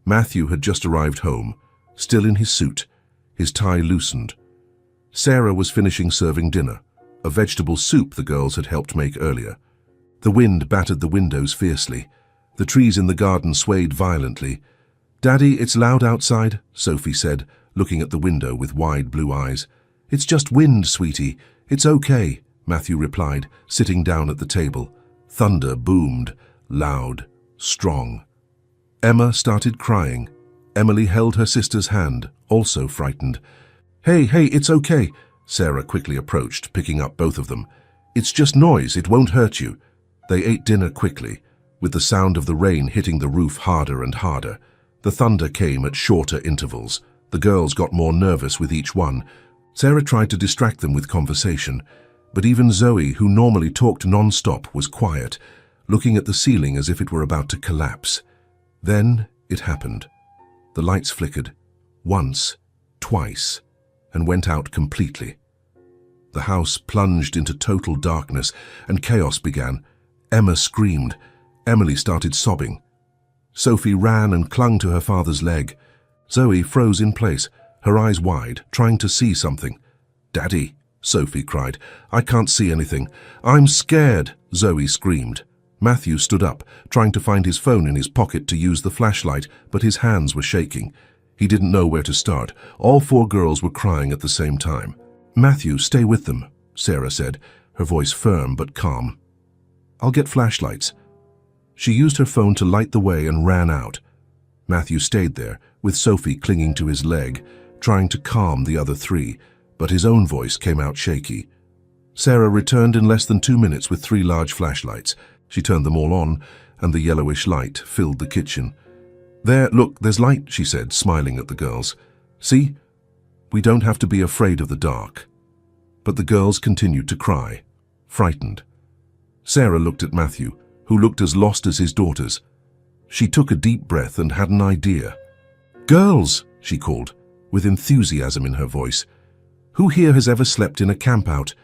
Matthew had just arrived home, still in his suit, his tie loosened. Sarah was finishing serving dinner, a vegetable soup the girls had helped make earlier. The wind battered the windows fiercely. The trees in the garden swayed violently. "Daddy, it's loud outside," Sophie said, looking at the window with wide blue eyes. "It's just wind, sweetie. It's okay," Matthew replied, sitting down at the table. Thunder boomed, loud, strong. Emma started crying. Emily held her sister's hand, also frightened. Hey, it's okay," Sarah quickly approached, picking up both of them. "It's just noise, it won't hurt you." They ate dinner quickly, with the sound of the rain hitting the roof harder and harder. The thunder came at shorter intervals. The girls got more nervous with each one. Sarah tried to distract them with conversation, but even Zoe, who normally talked non-stop, was quiet, looking at the ceiling as if it were about to collapse. Then it happened. The lights flickered, once, twice, and went out completely. The house plunged into total darkness, and chaos began. Emma screamed. Emily started sobbing. Sophie ran and clung to her father's leg. Zoe froze in place, her eyes wide, trying to see something. "Daddy," Sophie cried, "I can't see anything. I'm scared," Zoe screamed. Matthew stood up, trying to find his phone in his pocket to use the flashlight, but his hands were shaking. He didn't know where to start. All 4 girls were crying at the same time. "Matthew, stay with them," Sarah said, her voice firm but calm. "I'll get flashlights." She used her phone to light the way and ran out. Matthew stayed there, with Sophie clinging to his leg, trying to calm the other 3, but his own voice came out shaky. Sarah returned in less than 2 minutes with 3 large flashlights. She turned them all on, and the yellowish light filled the kitchen. "There, look, there's light," she said, smiling at the girls. "See? We don't have to be afraid of the dark." But the girls continued to cry, frightened. Sarah looked at Matthew, who looked as lost as his daughters. She took a deep breath and had an idea. "Girls," she called, with enthusiasm in her voice, "who here has ever slept in a camp-out?"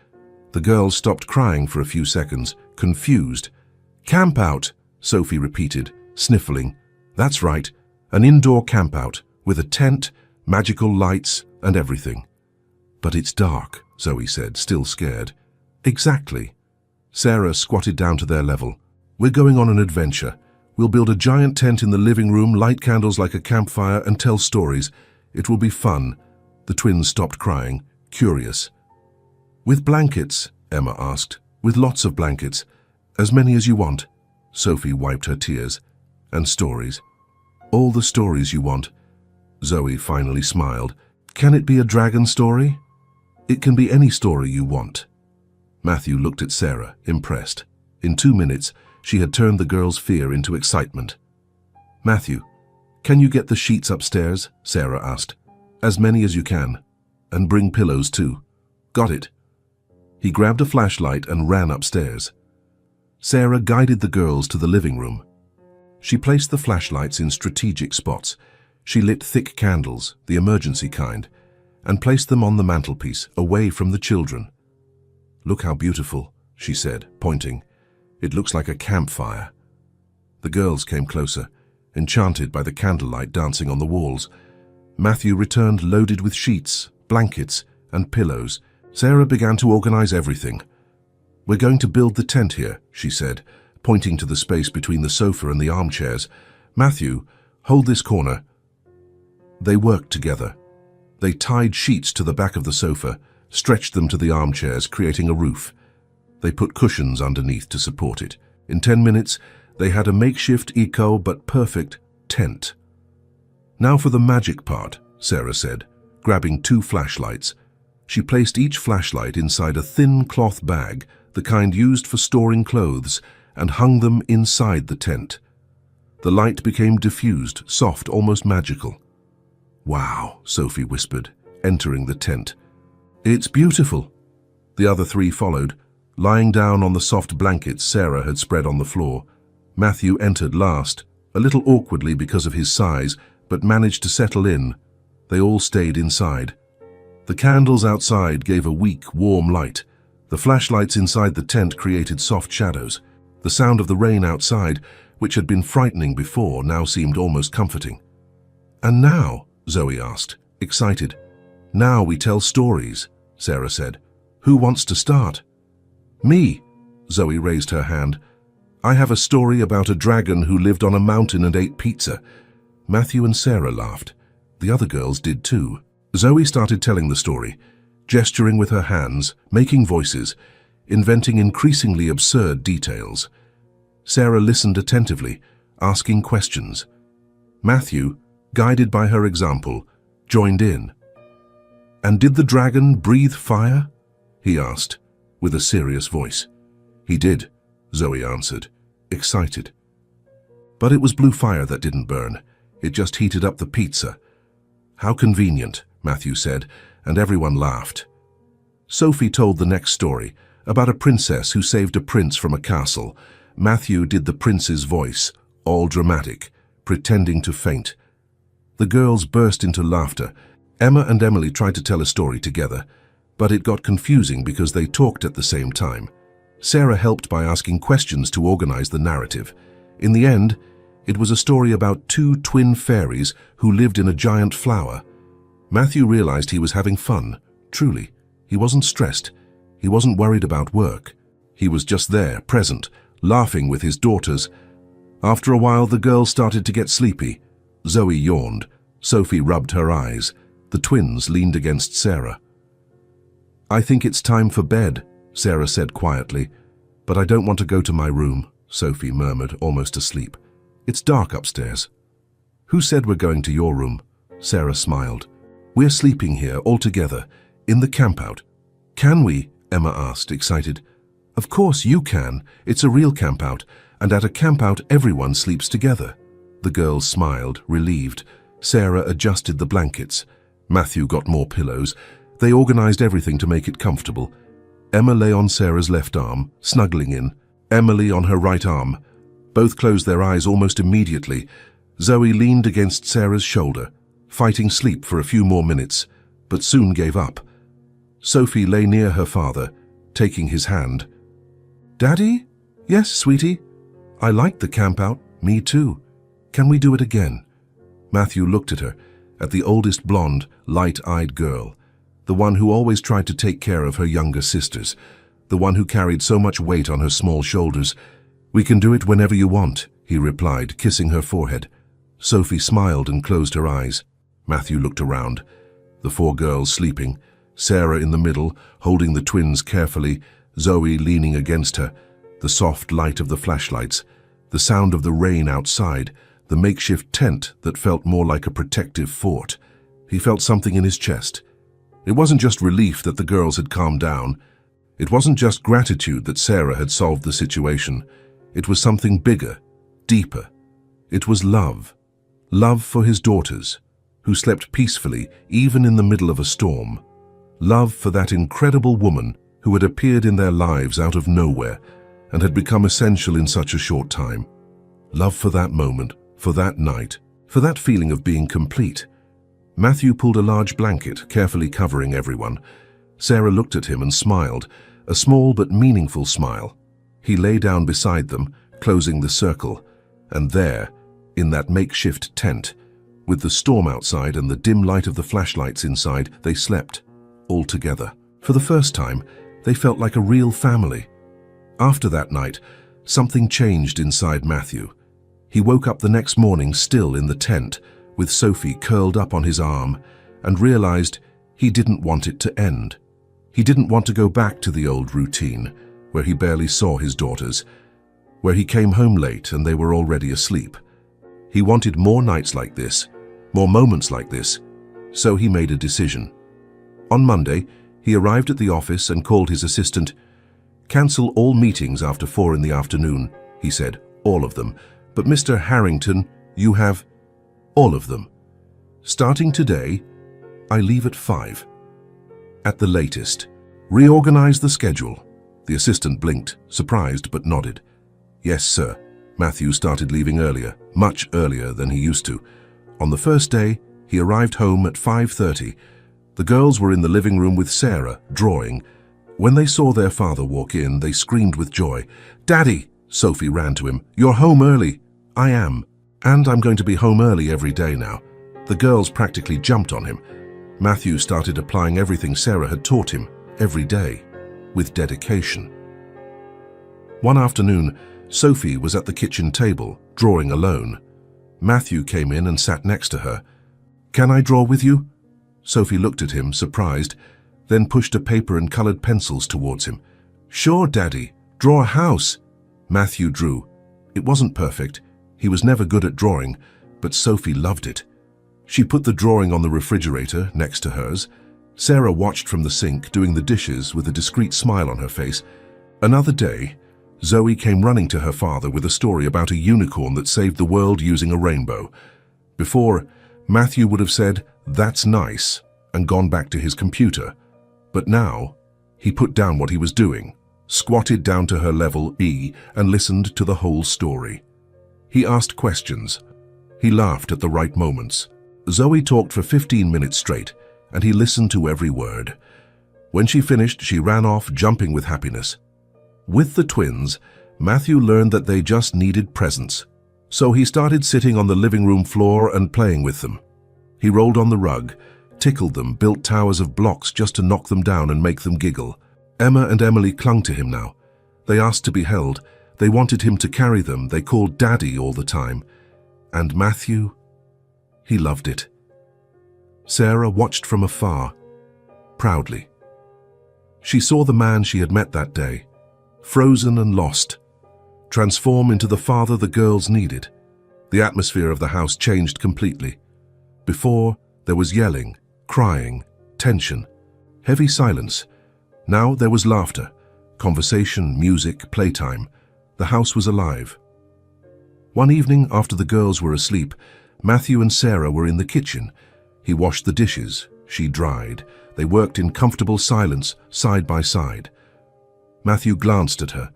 The girls stopped crying for a few seconds, confused. "Camp-out," Sophie repeated, sniffling. "That's right, an indoor camp-out, with a tent, magical lights, and everything." "But it's dark," Zoe said, still scared. "Exactly." Sarah squatted down to their level. "We're going on an adventure. We'll build a giant tent in the living room, light candles like a campfire, and tell stories. It will be fun." The twins stopped crying, curious. "With blankets?" Emma asked. "With lots of blankets. As many as you want." Sophie wiped her tears. "And stories?" "All the stories you want." Zoe finally smiled. "Can it be a dragon story?" "It can be any story you want." Matthew looked at Sarah, impressed. In 2 minutes, she had turned the girls' fear into excitement. "Matthew, can you get the sheets upstairs?" Sarah asked. "As many as you can." And bring pillows too. Got it. He grabbed a flashlight and ran upstairs. Sarah guided the girls to the living room. She placed the flashlights in strategic spots. She lit thick candles, the emergency kind, and placed them on the mantelpiece, away from the children. "Look how beautiful," she said, pointing. "It looks like a campfire." The girls came closer, enchanted by the candlelight dancing on the walls. Matthew returned loaded with sheets, blankets, and pillows. Sarah began to organize everything. "We're going to build the tent here," she said, pointing to the space between the sofa and the armchairs. "Matthew, hold this corner." They worked together. They tied sheets to the back of the sofa, stretched them to the armchairs, creating a roof. They put cushions underneath to support it. In 10 minutes, they had a makeshift eco but perfect tent. "Now for the magic part," Sarah said, grabbing 2 flashlights. She placed each flashlight inside a thin cloth bag, the kind used for storing clothes, and hung them inside the tent. The light became diffused, soft, almost magical. "Wow," Sophie whispered, entering the tent. "It's beautiful." The other 3 followed, lying down on the soft blankets Sarah had spread on the floor. Matthew entered last, a little awkwardly because of his size, but managed to settle in. They all stayed inside. The candles outside gave a weak, warm light. The flashlights inside the tent created soft shadows. The sound of the rain outside, which had been frightening before, now seemed almost comforting. "And now?" Zoe asked, excited. "Now we tell stories," Sarah said. "Who wants to start?" "Me," Zoe raised her hand. "I have a story about a dragon who lived on a mountain and ate pizza." Matthew and Sarah laughed. The other girls did too. Zoe started telling the story, gesturing with her hands, making voices, inventing increasingly absurd details. Sarah listened attentively, asking questions. Matthew, guided by her example, joined in. "And did the dragon breathe fire?" he asked, with a serious voice. "He did," Zoe answered, excited. "But it was blue fire that didn't burn. It just heated up the pizza." "How convenient," Matthew said, and everyone laughed. Sophie told the next story, about a princess who saved a prince from a castle. Matthew did the prince's voice, all dramatic, pretending to faint. The girls burst into laughter. Emma and Emily tried to tell a story together, but it got confusing because they talked at the same time. Sarah helped by asking questions to organize the narrative. In the end, it was a story about 2 twin fairies who lived in a giant flower. Matthew realized he was having fun, truly. He wasn't stressed. He wasn't worried about work. He was just there, present, laughing with his daughters. After a while, the girls started to get sleepy. Zoe yawned. Sophie rubbed her eyes. The twins leaned against Sarah. "I think it's time for bed," Sarah said quietly. "But I don't want to go to my room," Sophie murmured, almost asleep. "It's dark upstairs." "Who said we're going to your room?" Sarah smiled. "We're sleeping here all together, in the campout." "Can we?" Emma asked, excited. "Of course you can. It's a real campout, and at a campout everyone sleeps together." The girls smiled, relieved. Sarah adjusted the blankets. Matthew got more pillows. They organized everything to make it comfortable. Emma lay on Sarah's left arm, snuggling in. Emily on her right arm. Both closed their eyes almost immediately. Zoe leaned against Sarah's shoulder, fighting sleep for a few more minutes, but soon gave up. Sophie lay near her father, taking his hand. "Daddy?" "Yes, sweetie." "I liked the campout." "Me too. Can we do it again?" Matthew looked at her, at the oldest blonde, light-eyed girl, the one who always tried to take care of her younger sisters, the one who carried so much weight on her small shoulders. "We can do it whenever you want," he replied, kissing her forehead. Sophie smiled and closed her eyes. Matthew looked around. The 4 girls sleeping, Sarah in the middle, holding the twins carefully, Zoe leaning against her, the soft light of the flashlights, the sound of the rain outside, the makeshift tent that felt more like a protective fort. He felt something in his chest. It wasn't just relief that the girls had calmed down. It wasn't just gratitude that Sarah had solved the situation. It was something bigger, deeper. It was love. Love for his daughters, who slept peacefully even in the middle of a storm. Love for that incredible woman who had appeared in their lives out of nowhere and had become essential in such a short time. Love for that moment, for that night, for that feeling of being complete. Matthew pulled a large blanket, carefully covering everyone. Sarah looked at him and smiled, a small but meaningful smile. He lay down beside them, closing the circle, and there, in that makeshift tent, with the storm outside and the dim light of the flashlights inside, they slept, all together. For the first time, they felt like a real family. After that night, something changed inside Matthew. He woke up the next morning still in the tent, with Sophie curled up on his arm, and realized he didn't want it to end. He didn't want to go back to the old routine, where he barely saw his daughters, where he came home late and they were already asleep. He wanted more nights like this, more moments like this, so he made a decision. On Monday, he arrived at the office and called his assistant. "Cancel all meetings after 4 in the afternoon," he said, "all of them. But Mr. Harrington, you have all of them. Starting today, I leave at 5. At the latest. Reorganize the schedule." The assistant blinked, surprised but nodded. "Yes, sir." Matthew started leaving earlier, much earlier than he used to. On the first day, he arrived home at 5:30. The girls were in the living room with Sarah, drawing. When they saw their father walk in, they screamed with joy. "Daddy!" Sophie ran to him. "You're home early." "I am. And I'm going to be home early every day now." The girls practically jumped on him. Matthew started applying everything Sarah had taught him, every day, with dedication. One afternoon, Sophie was at the kitchen table, drawing alone. Matthew came in and sat next to her. "Can I draw with you?" Sophie looked at him, surprised, then pushed a paper and colored pencils towards him. "Sure, Daddy. Draw a house." Matthew drew. It wasn't perfect. He was never good at drawing, but Sophie loved it. She put the drawing on the refrigerator next to hers. Sarah watched from the sink, doing the dishes with a discreet smile on her face. Another day, Zoe came running to her father with a story about a unicorn that saved the world using a rainbow. Before, Matthew would have said, "That's nice," and gone back to his computer. But now, he put down what he was doing, squatted down to her level and listened to the whole story. He asked questions. He laughed at the right moments. Zoe talked for 15 minutes straight, and he listened to every word. When she finished, she ran off, jumping with happiness. With the twins, Matthew learned that they just needed presents. So he started sitting on the living room floor and playing with them. He rolled on the rug, tickled them, built towers of blocks just to knock them down and make them giggle. Emma and Emily clung to him now. They asked to be held. They wanted him to carry them. They called Daddy all the time. And Matthew, he loved it. Sarah watched from afar, proudly. She saw the man she had met that day, frozen and lost, transform into the father the girls needed. The atmosphere of the house changed completely. Before, there was yelling, crying, tension, heavy silence. Now there was laughter, conversation, music, playtime. The house was alive. One evening, after the girls were asleep, Matthew and Sarah were in the kitchen. He washed the dishes. She dried. They worked in comfortable silence, side by side. Matthew glanced at her.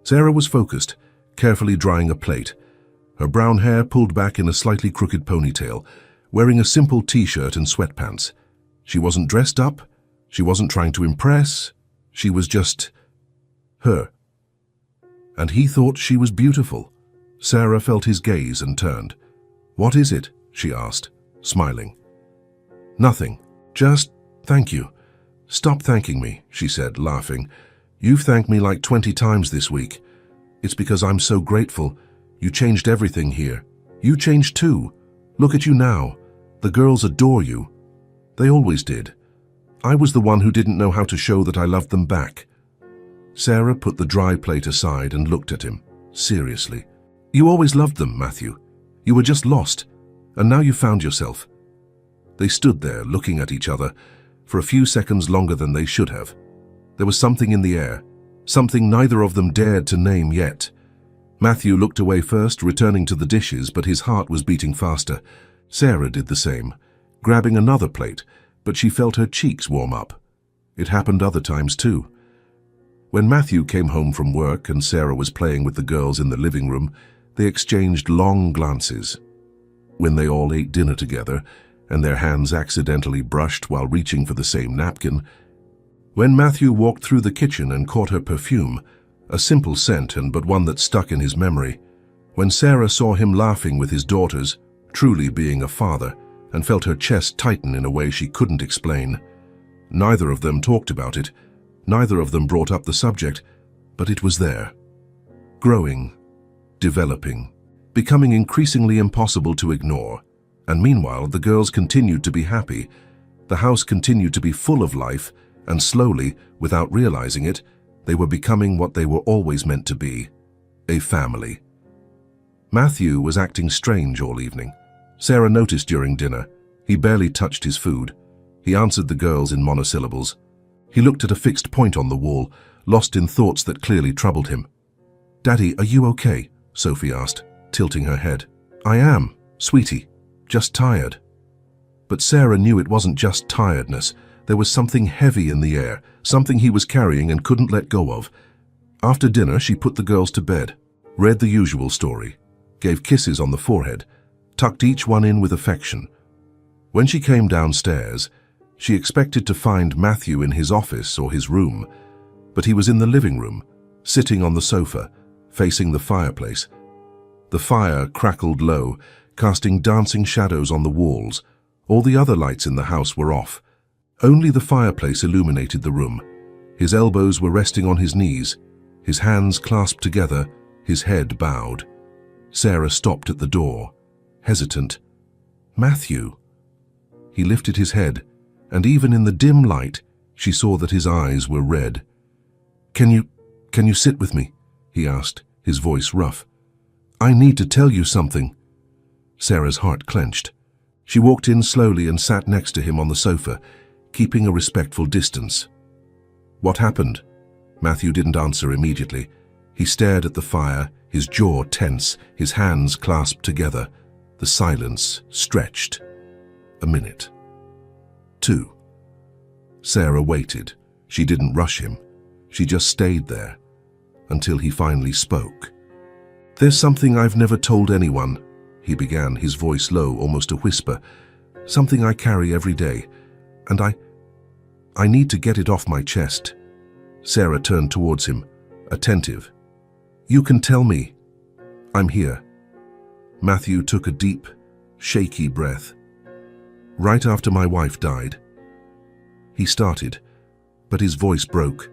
Sarah was focused, carefully drying a plate. Her brown hair pulled back in a slightly crooked ponytail, wearing a simple t-shirt and sweatpants. She wasn't dressed up. She wasn't trying to impress. She was just her. And he thought she was beautiful. Sarah felt his gaze and turned. "What is it?" she asked, smiling. "Nothing. Just thank you." "Stop thanking me," she said, laughing. "You've thanked me like 20 times this week. It's because I'm so grateful. You changed everything here. You changed too. Look at you now. The girls adore you. They always did. I was the one who didn't know how to show that I loved them back." Sarah put the dry plate aside and looked at him, seriously. "You always loved them, Matthew. You were just lost, and now you found yourself." They stood there, looking at each other, for a few seconds longer than they should have. There was something in the air, something neither of them dared to name yet. Matthew looked away first, returning to the dishes, but his heart was beating faster. Sarah did the same, grabbing another plate, but she felt her cheeks warm up. It happened other times too. When Matthew came home from work and Sarah was playing with the girls in the living room, they exchanged long glances. When they all ate dinner together, and their hands accidentally brushed while reaching for the same napkin. When Matthew walked through the kitchen and caught her perfume, a simple scent but one that stuck in his memory. When Sarah saw him laughing with his daughters, truly being a father, and felt her chest tighten in a way she couldn't explain. Neither of them talked about it, neither of them brought up the subject, but it was there. Growing, developing, becoming increasingly impossible to ignore. And meanwhile, the girls continued to be happy. The house continued to be full of life, and slowly, without realizing it, they were becoming what they were always meant to be, a family. Matthew was acting strange all evening. Sarah noticed during dinner. He barely touched his food. He answered the girls in monosyllables. He looked at a fixed point on the wall, lost in thoughts that clearly troubled him. "Daddy, are you okay?" Sophie asked, tilting her head. "I am, sweetie. Just tired." But Sarah knew it wasn't just tiredness. There was something heavy in the air, something he was carrying and couldn't let go of. After dinner, she put the girls to bed, read the usual story, gave kisses on the forehead, tucked each one in with affection. When she came downstairs, she expected to find Matthew in his office or his room, but he was in the living room, sitting on the sofa, facing the fireplace. The fire crackled low, casting dancing shadows on the walls. All the other lights in the house were off. Only the fireplace illuminated the room. His elbows were resting on his knees, his hands clasped together, his head bowed. Sarah stopped at the door, hesitant. "Matthew." He lifted his head, and even in the dim light, she saw that his eyes were red. Can you sit with me?" he asked, his voice rough. "I need to tell you something." Sarah's heart clenched. She walked in slowly and sat next to him on the sofa, keeping a respectful distance. "What happened?" Matthew didn't answer immediately. He stared at the fire, his jaw tense, his hands clasped together. The silence stretched. A minute. 2. Sarah waited. She didn't rush him. She just stayed there, until he finally spoke. "There's something I've never told anyone," he began, his voice low, almost a whisper. "Something I carry every day, and I need to get it off my chest." Sarah turned towards him, attentive. "You can tell me. I'm here." Matthew took a deep, shaky breath. "Right after my wife died." He started, but his voice broke.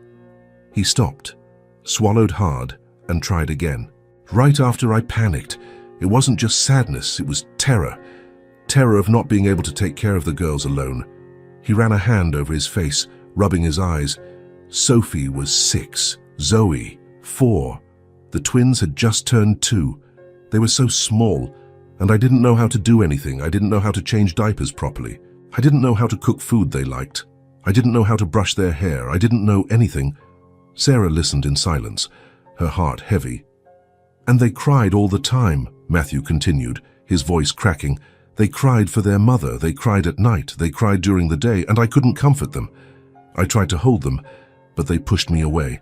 He stopped, swallowed hard, and tried again. "Right after I panicked. It wasn't just sadness, it was terror. Terror of not being able to take care of the girls alone." He ran a hand over his face, rubbing his eyes. Sophie was 6, Zoe 4. The twins had just turned 2. They were so small, and I didn't know how to do anything. I didn't know how to change diapers properly. I didn't know how to cook food they liked. I didn't know how to brush their hair. I didn't know anything. Sarah listened in silence, her heart heavy. "And they cried all the time," Matthew continued, his voice cracking. "They cried for their mother. They cried at night. They cried during the day, and I couldn't comfort them. I tried to hold them, but they pushed me away.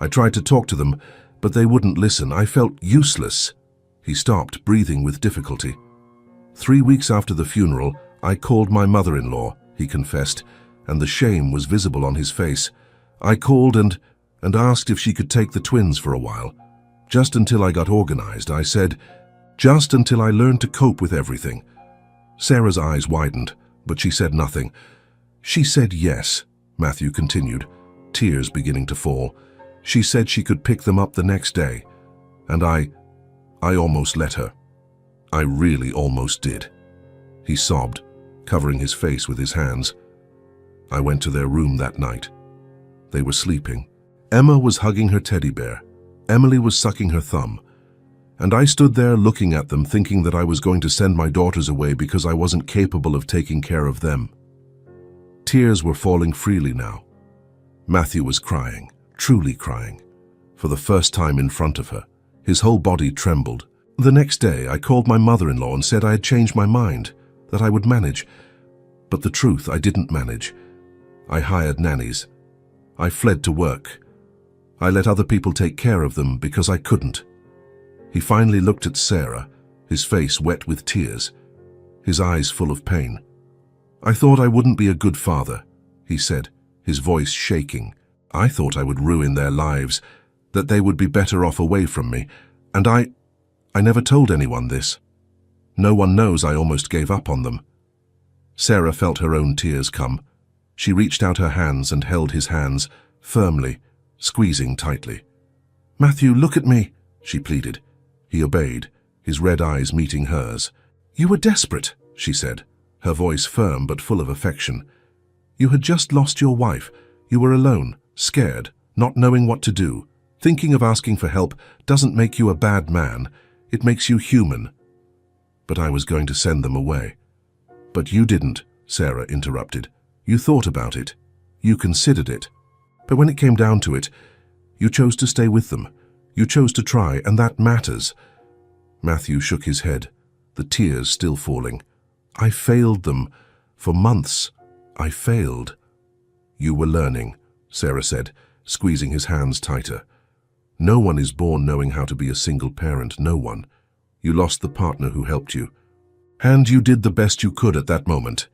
I tried to talk to them, but they wouldn't listen. I felt useless." He stopped, breathing with difficulty. 3 weeks after the funeral, I called my mother-in-law, he confessed, and the shame was visible on his face. I called and asked if she could take the twins for a while. Just until I got organized, I said, just until I learned to cope with everything. Sarah's eyes widened, but she said nothing. "She said yes," Matthew continued, tears beginning to fall. "She said she could pick them up the next day, and I almost let her. I really almost did." He sobbed, covering his face with his hands. "I went to their room that night. They were sleeping. Emma was hugging her teddy bear. Emily was sucking her thumb. And I stood there looking at them, thinking that I was going to send my daughters away because I wasn't capable of taking care of them." Tears were falling freely now. Matthew was crying, truly crying, for the first time in front of her. His whole body trembled. "The next day, I called my mother-in-law and said I had changed my mind, that I would manage. But the truth, I didn't manage. I hired nannies. I fled to work. I let other people take care of them because I couldn't. He finally looked at Sarah, his face wet with tears, his eyes full of pain. I thought I wouldn't be a good father, he said, his voice shaking. I thought I would ruin their lives, that they would be better off away from me, and I never told anyone this. No one knows I almost gave up on them. Sarah felt her own tears come. She reached out her hands and held his hands, firmly, squeezing tightly. "Matthew, look at me," she pleaded. He obeyed, his red eyes meeting hers. "You were desperate," she said, her voice firm but full of affection. "You had just lost your wife. You were alone, scared, not knowing what to do. Thinking of asking for help doesn't make you a bad man. It makes you human." "But I was going to send them away." "But you didn't," Sarah interrupted. "You thought about it. You considered it. But when it came down to it, you chose to stay with them. You chose to try, and that matters." Matthew shook his head, the tears still falling. "I failed them. For months, I failed." "You were learning," Sarah said, squeezing his hands tighter. "No one is born knowing how to be a single parent, no one. You lost the partner who helped you. And you did the best you could at that moment."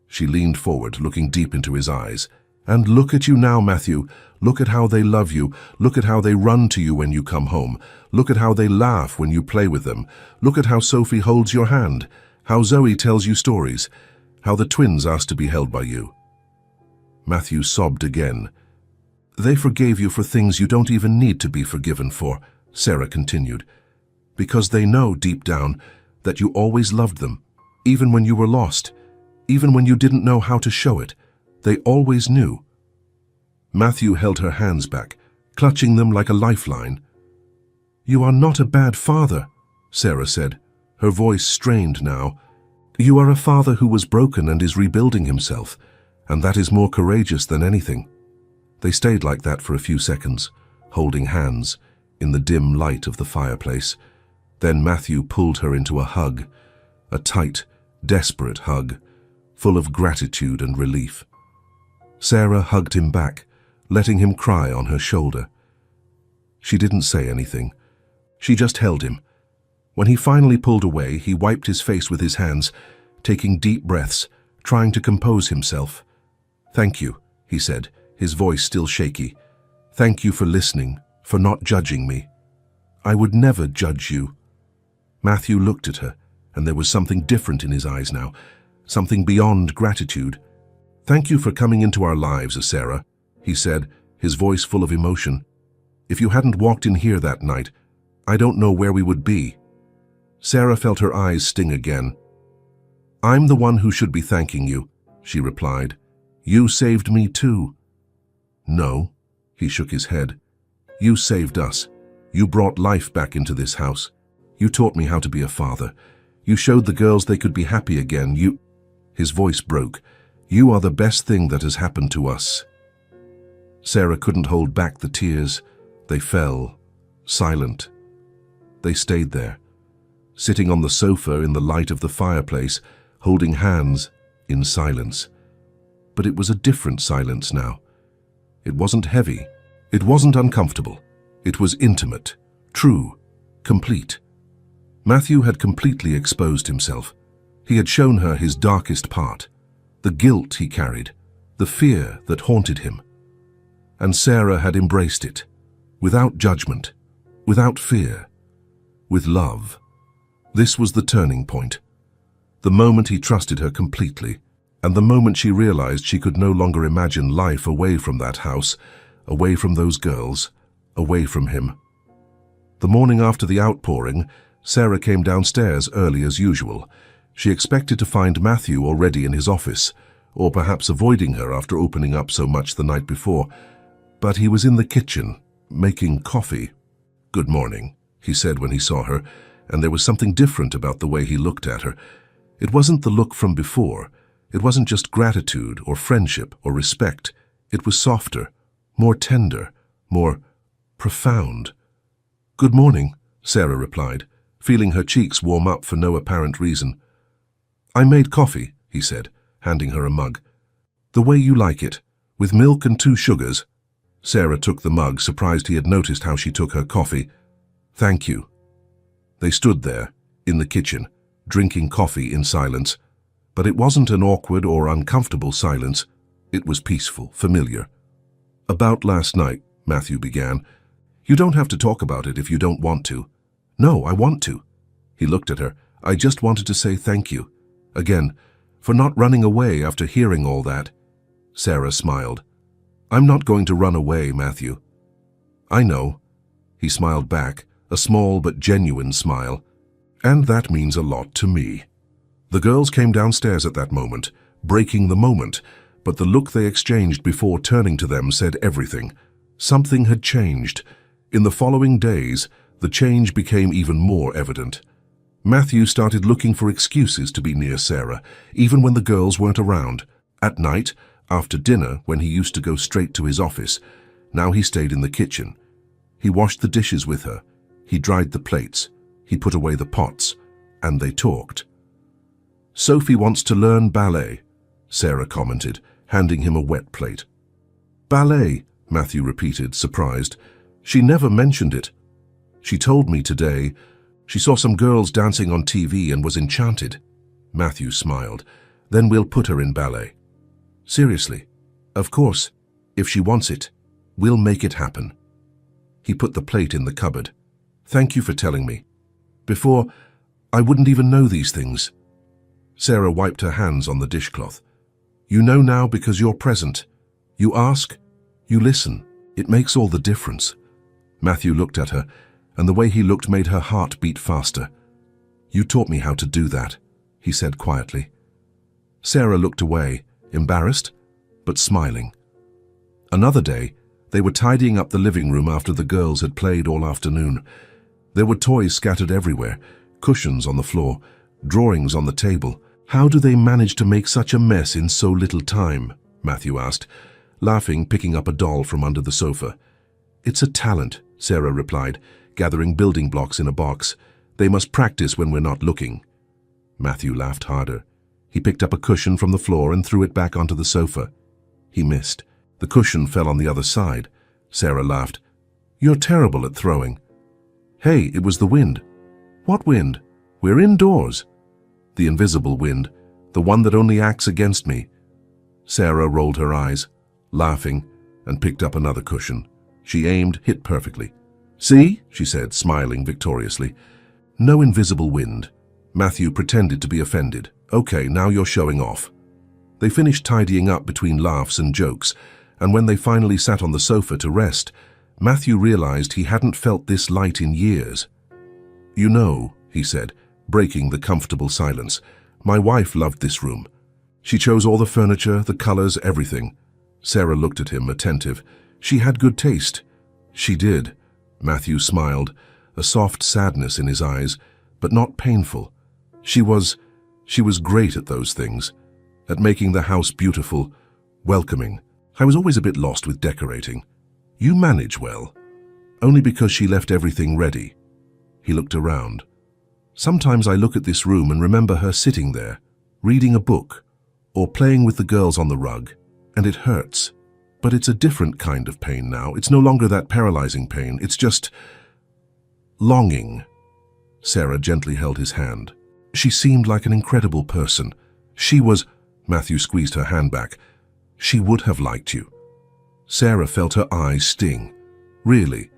She leaned forward, looking deep into his eyes. "And look at you now, Matthew. Look at how they love you. Look at how they run to you when you come home. Look at how they laugh when you play with them. Look at how Sophie holds your hand, how Zoe tells you stories, how the twins ask to be held by you." Matthew sobbed again. "They forgave you for things you don't even need to be forgiven for," Sarah continued, "because they know deep down that you always loved them, even when you were lost, even when you didn't know how to show it. They always knew." Matthew held her hands back, clutching them like a lifeline. "You are not a bad father," Sarah said, her voice strained now. "You are a father who was broken and is rebuilding himself, and that is more courageous than anything." They stayed like that for a few seconds, holding hands, in the dim light of the fireplace. Then Matthew pulled her into a hug, a tight, desperate hug, full of gratitude and relief. Sarah hugged him back, letting him cry on her shoulder. She didn't say anything. She just held him. When he finally pulled away, he wiped his face with his hands, taking deep breaths, trying to compose himself. "Thank you," he said, his voice still shaky. "Thank you for listening, for not judging me. I would never judge you." Matthew looked at her, and there was something different in his eyes now, something beyond gratitude. "Thank you for coming into our lives, Sarah," he said, his voice full of emotion. "If you hadn't walked in here that night, I don't know where we would be." Sarah felt her eyes sting again. "I'm the one who should be thanking you," she replied. "You saved me too." "No," he shook his head. "You saved us. You brought life back into this house. You taught me how to be a father. You showed the girls they could be happy again. His voice broke. "You are the best thing that has happened to us." Sarah couldn't hold back the tears. They fell, silent. They stayed there, sitting on the sofa in the light of the fireplace, holding hands in silence. But it was a different silence now. It wasn't heavy. It wasn't uncomfortable. It was intimate, true, complete. Matthew had completely exposed himself. He had shown her his darkest part, the guilt he carried, the fear that haunted him. And Sarah had embraced it, without judgment, without fear, with love. This was the turning point, the moment he trusted her completely, and the moment she realized she could no longer imagine life away from that house, away from those girls, away from him. The morning after the outpouring, Sarah came downstairs early as usual. She expected to find Matthew already in his office, or perhaps avoiding her after opening up so much the night before. But he was in the kitchen, making coffee. "Good morning," he said when he saw her, and there was something different about the way he looked at her. It wasn't the look from before. It wasn't just gratitude or friendship or respect. It was softer, more tender, more profound. "Good morning," Sarah replied, feeling her cheeks warm up for no apparent reason. "I made coffee," he said, handing her a mug. "The way you like it, With milk and 2 sugars. Sarah took the mug, surprised he had noticed how she took her coffee. Thank you. They stood there, in the kitchen, drinking coffee in silence. But it wasn't an awkward or uncomfortable silence. It was peaceful, familiar. About last night, Matthew began. You don't have to talk about it if you don't want to. No, I want to. He looked at her. I just wanted to say thank you. Again, for not running away after hearing all that. Sarah smiled. I'm not going to run away, Matthew. I know. He smiled back, a small but genuine smile. And that means a lot to me. The girls came downstairs at that moment, breaking the moment, but the look they exchanged before turning to them said everything. Something had changed. In the following days, the change became even more evident. Matthew started looking for excuses to be near Sarah, even when the girls weren't around. At night, after dinner, when he used to go straight to his office, now he stayed in the kitchen. He washed the dishes with her. He dried the plates. He put away the pots. And they talked. Sophie wants to learn ballet, Sarah commented, handing him a wet plate. Ballet, Matthew repeated, surprised. She never mentioned it. She told me today she saw some girls dancing on TV and was enchanted. Matthew smiled. Then we'll put her in ballet. Seriously? Of course. If she wants it, we'll make it happen. He put the plate in the cupboard. Thank you for telling me. Before, I wouldn't even know these things. Sarah wiped her hands on the dishcloth. You know now because you're present. You ask, you listen. It makes all the difference. Matthew looked at her, and the way he looked made her heart beat faster. You taught me how to do that, he said quietly. Sarah looked away, embarrassed, but smiling. Another day, they were tidying up the living room after the girls had played all afternoon. There were toys scattered everywhere, cushions on the floor, drawings on the table. How do they manage to make such a mess in so little time? Matthew asked, laughing, picking up a doll from under the sofa. It's a talent, Sarah replied, gathering building blocks in a box. They must practice when we're not looking. Matthew laughed harder. He picked up a cushion from the floor and threw it back onto the sofa. He missed. The cushion fell on the other side. Sarah laughed. You're terrible at throwing. Hey, it was the wind. What wind? We're indoors. The invisible wind, the one that only acts against me. Sarah rolled her eyes, laughing, and picked up another cushion. She aimed, hit perfectly. See, she said, smiling victoriously. No invisible wind. Matthew pretended to be offended. Okay, now you're showing off. They finished tidying up between laughs and jokes, and when they finally sat on the sofa to rest, Matthew realized he hadn't felt this light in years. You know, he said, breaking the comfortable silence, my wife loved this room. She chose all the furniture, the colors, everything. Sarah looked at him, attentive. She had good taste. She did. Matthew smiled, a soft sadness in his eyes, but not painful. She was great at those things, at making the house beautiful, welcoming. I was always a bit lost with decorating. You manage well. Only because she left everything ready. He looked around. Sometimes I look at this room and remember her sitting there, reading a book, or playing with the girls on the rug, and it hurts. But it's a different kind of pain now. It's no longer that paralyzing pain. It's just longing. Sarah gently held his hand. She seemed like an incredible person. Matthew squeezed her hand back. She would have liked you. Sarah felt her eyes sting. Really?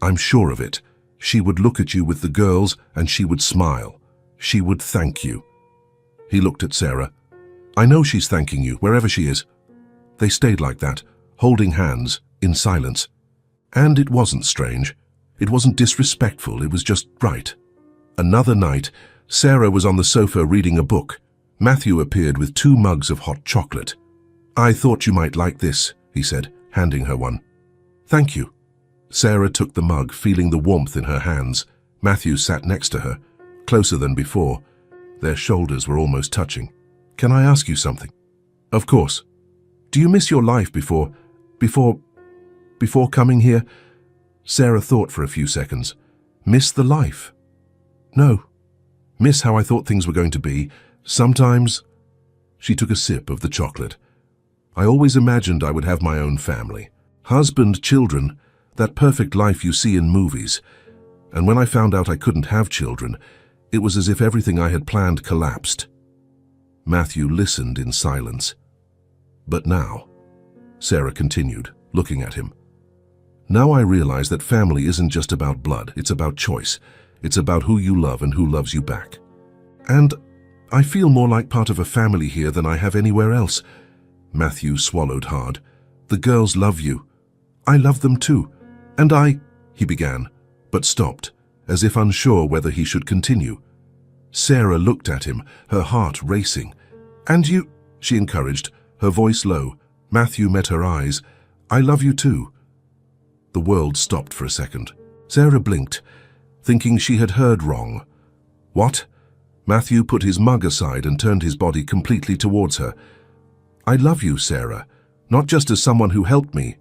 I'm sure of it. She would look at you with the girls and she would smile. She would thank you. He looked at Sarah. I know she's thanking you, wherever she is. They stayed like that, holding hands, in silence. And it wasn't strange. It wasn't disrespectful, it was just right. Another night, Sarah was on the sofa reading a book. Matthew appeared with 2 mugs of hot chocolate. I thought you might like this, he said, handing her one. Thank you. Sarah took the mug, feeling the warmth in her hands. Matthew sat next to her, closer than before. Their shoulders were almost touching. Can I ask you something? Of course. Do you miss your life before coming here? Sarah thought for a few seconds. Miss the life? No. Miss how I thought things were going to be. Sometimes. She took a sip of the chocolate. I always imagined I would have my own family. Husband, children, that perfect life you see in movies. And when I found out I couldn't have children, it was as if everything I had planned collapsed. Matthew listened in silence. But now, Sarah continued, looking at him. Now I realize that family isn't just about blood, it's about choice. It's about who you love and who loves you back. And I feel more like part of a family here than I have anywhere else. Matthew swallowed hard. The girls love you. I love them too. And he began, but stopped, as if unsure whether he should continue. Sarah looked at him, her heart racing. And you, she encouraged, her voice low. Matthew met her eyes. I love you too. The world stopped for a second. Sarah blinked, thinking she had heard wrong. What? Matthew put his mug aside and turned his body completely towards her. I love you, Sarah, not just as someone who helped me,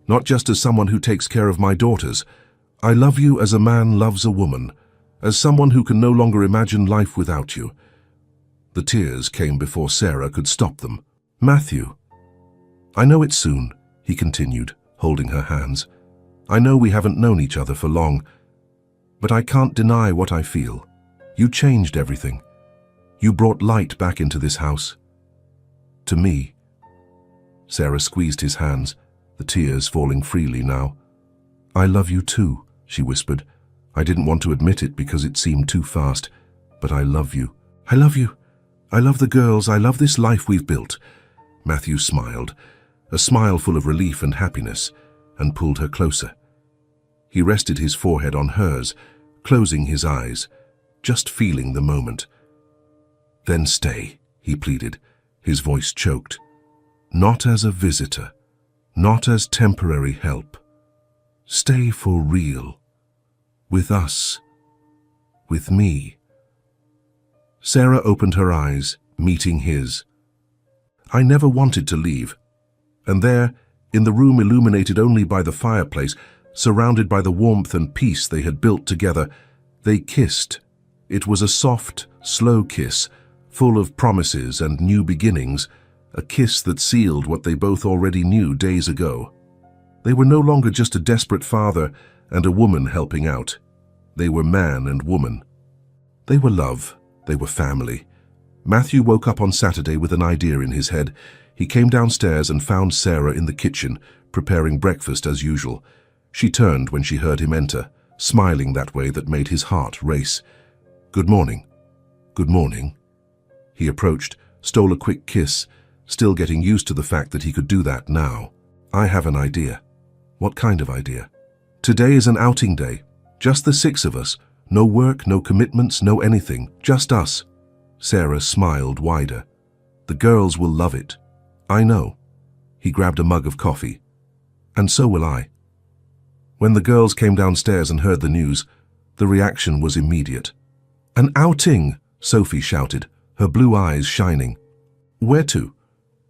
not just as someone who takes care of my daughters. I love you as a man loves a woman, as someone who can no longer imagine life without you. The tears came before Sarah could stop them. Matthew. I know it's soon, he continued, holding her hands. I know we haven't known each other for long, but I can't deny what I feel. You changed everything. You brought light back into this house. To me. Sarah squeezed his hands, the tears falling freely now. I love you too, she whispered. I didn't want to admit it because it seemed too fast, but I love you. I love you. I love the girls. I love this life we've built. Matthew smiled, a smile full of relief and happiness, and pulled her closer. He rested his forehead on hers, closing his eyes, just feeling the moment. Then stay, he pleaded, his voice choked. Not as a visitor, not as temporary help. Stay for real. With us. With me. Sarah opened her eyes, meeting his. I never wanted to leave. And there, in the room illuminated only by the fireplace, surrounded by the warmth and peace they had built together, they kissed. It was a soft, slow kiss, full of promises and new beginnings, a kiss that sealed what they both already knew days ago. They were no longer just a desperate father and a woman helping out. They were man and woman. They were love. They were family. Matthew woke up on Saturday with an idea in his head. He came downstairs and found Sarah in the kitchen, preparing breakfast as usual. She turned when she heard him enter, smiling that way that made his heart race. Good morning. Good morning. He approached, stole a quick kiss, still getting used to the fact that he could do that now. I have an idea. What kind of idea? Today is an outing day. Just the 6 of us. No work, no commitments, no anything. Just us. Sarah smiled wider. The girls will love it. I know. He grabbed a mug of coffee. And so will I. When the girls came downstairs and heard the news, the reaction was immediate. An outing, Sophie shouted, her blue eyes shining. Where to?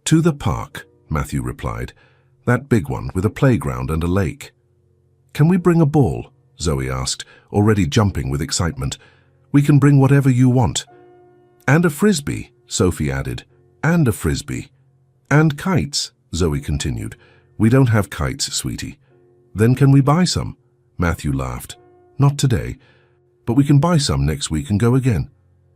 To the park, Matthew replied. That big one with a playground and a lake. Can we bring a ball? Zoe asked, already jumping with excitement. We can bring whatever you want. And a frisbee, Sophie added. And a frisbee. And kites, Zoe continued. We don't have kites, sweetie. Then can we buy some? Matthew laughed. Not today, but we can buy some next week and go again.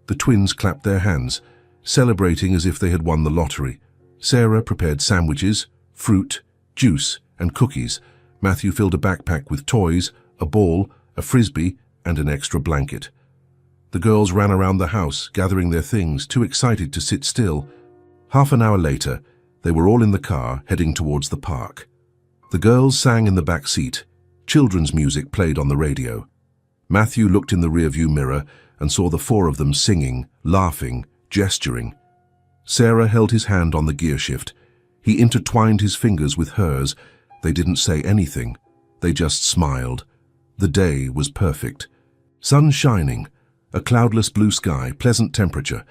The twins clapped their hands, celebrating as if they had won the lottery. Sarah prepared sandwiches, fruit, juice, and cookies. Matthew filled a backpack with toys, a ball, a frisbee, and an extra blanket. The girls ran around the house, gathering their things, too excited to sit still. Half an hour later, they were all in the car, heading towards the park. The girls sang in the back seat. Children's music played on the radio. Matthew looked in the rearview mirror and saw the 4 of them singing, laughing, gesturing. Sarah held his hand on the gear shift. He intertwined his fingers with hers. They didn't say anything. They just smiled. The day was perfect. Sun shining, a cloudless blue sky, pleasant temperature.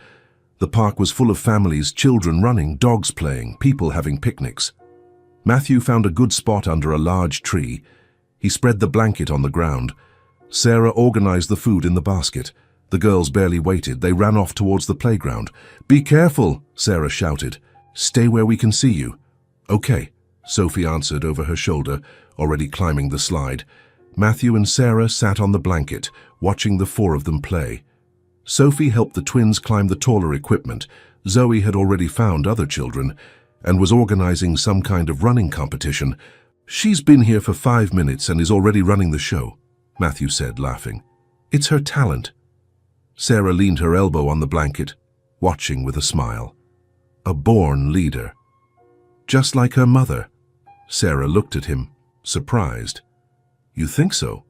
The park was full of families, children running, dogs playing, people having picnics. Matthew found a good spot under a large tree. He spread the blanket on the ground. Sarah organized the food in the basket. The girls barely waited. They ran off towards the playground. Be careful, Sarah shouted. Stay where we can see you. Okay, Sophie answered over her shoulder, already climbing the slide. Matthew and Sarah sat on the blanket, watching the four of them play. Sophie helped the twins climb the taller equipment. Zoe had already found other children and was organizing some kind of running competition. She's been here for 5 minutes and is already running the show, Matthew said, laughing. It's her talent. Sarah leaned her elbow on the blanket, watching with a smile. A born leader. Just like her mother. Sarah looked at him, surprised. You think so?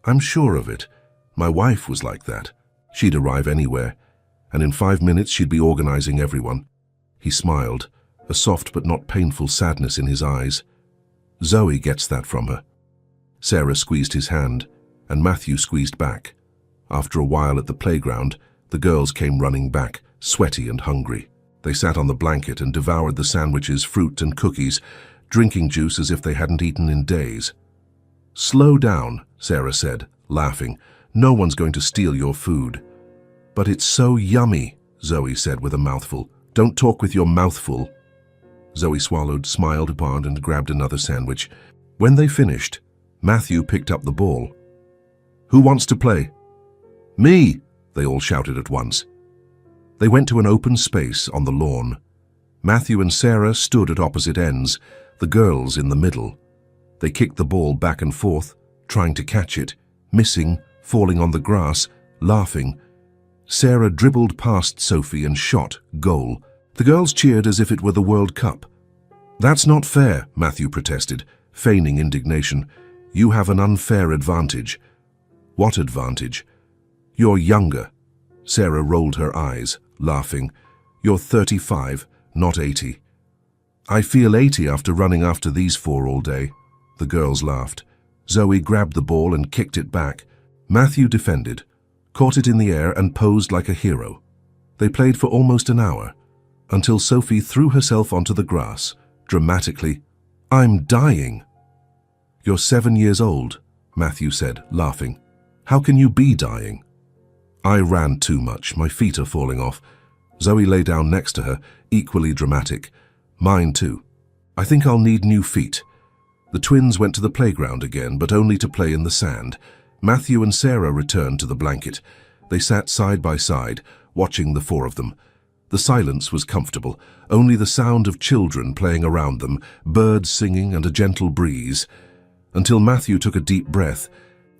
I'm sure of it. My wife was like that. She'd arrive anywhere, and in 5 minutes she'd be organizing everyone. He smiled, a soft but not painful sadness in his eyes. Zoe gets that from her. Sarah squeezed his hand, and Matthew squeezed back. After a while at the playground, the girls came running back, sweaty and hungry. They sat on the blanket and devoured the sandwiches, fruit and cookies, drinking juice as if they hadn't eaten in days. Slow down, Sarah said, laughing. No one's going to steal your food. But it's so yummy, Zoe said with a mouthful. Don't talk with your mouth full. Zoe swallowed, smiled hard, and grabbed another sandwich. When they finished, Matthew picked up the ball. Who wants to play? Me, they all shouted at once. They went to an open space on the lawn. Matthew and Sarah stood at opposite ends, the girls in the middle. They kicked the ball back and forth, trying to catch it, missing, falling on the grass, laughing. Sarah dribbled past Sophie and shot, goal. The girls cheered as if it were the World Cup. That's not fair, Matthew protested, feigning indignation. You have an unfair advantage. What advantage? You're younger. Sarah rolled her eyes, laughing. You're 35, not 80. I feel 80 after running after these four all day. The girls laughed. Zoe grabbed the ball and kicked it back. Matthew defended, caught it in the air and posed like a hero. They played for almost an hour, until Sophie threw herself onto the grass, dramatically. I'm dying. You're 7 years old, Matthew said, laughing. How can you be dying? I ran too much, my feet are falling off. Zoe lay down next to her, equally dramatic. Mine too. I think I'll need new feet. The twins went to the playground again, but only to play in the sand. Matthew and Sarah returned to the blanket. They sat side by side, watching the four of them. The silence was comfortable, only the sound of children playing around them, birds singing and a gentle breeze. Until Matthew took a deep breath.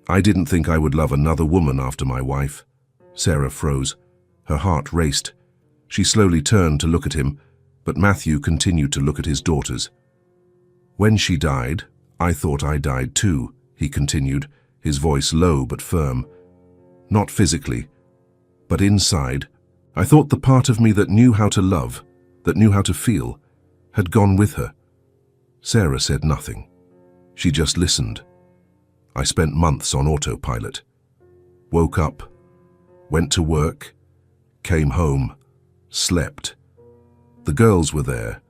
I didn't think I would love another woman after my wife. Sarah froze. Her heart raced. She slowly turned to look at him, but Matthew continued to look at his daughters. When she died, I thought I died too, he continued, his voice low but firm. Not physically, but inside. I thought the part of me that knew how to love, that knew how to feel, had gone with her. Sarah said nothing. She just listened. I spent months on autopilot. Woke up, went to work, came home, slept. The girls were there,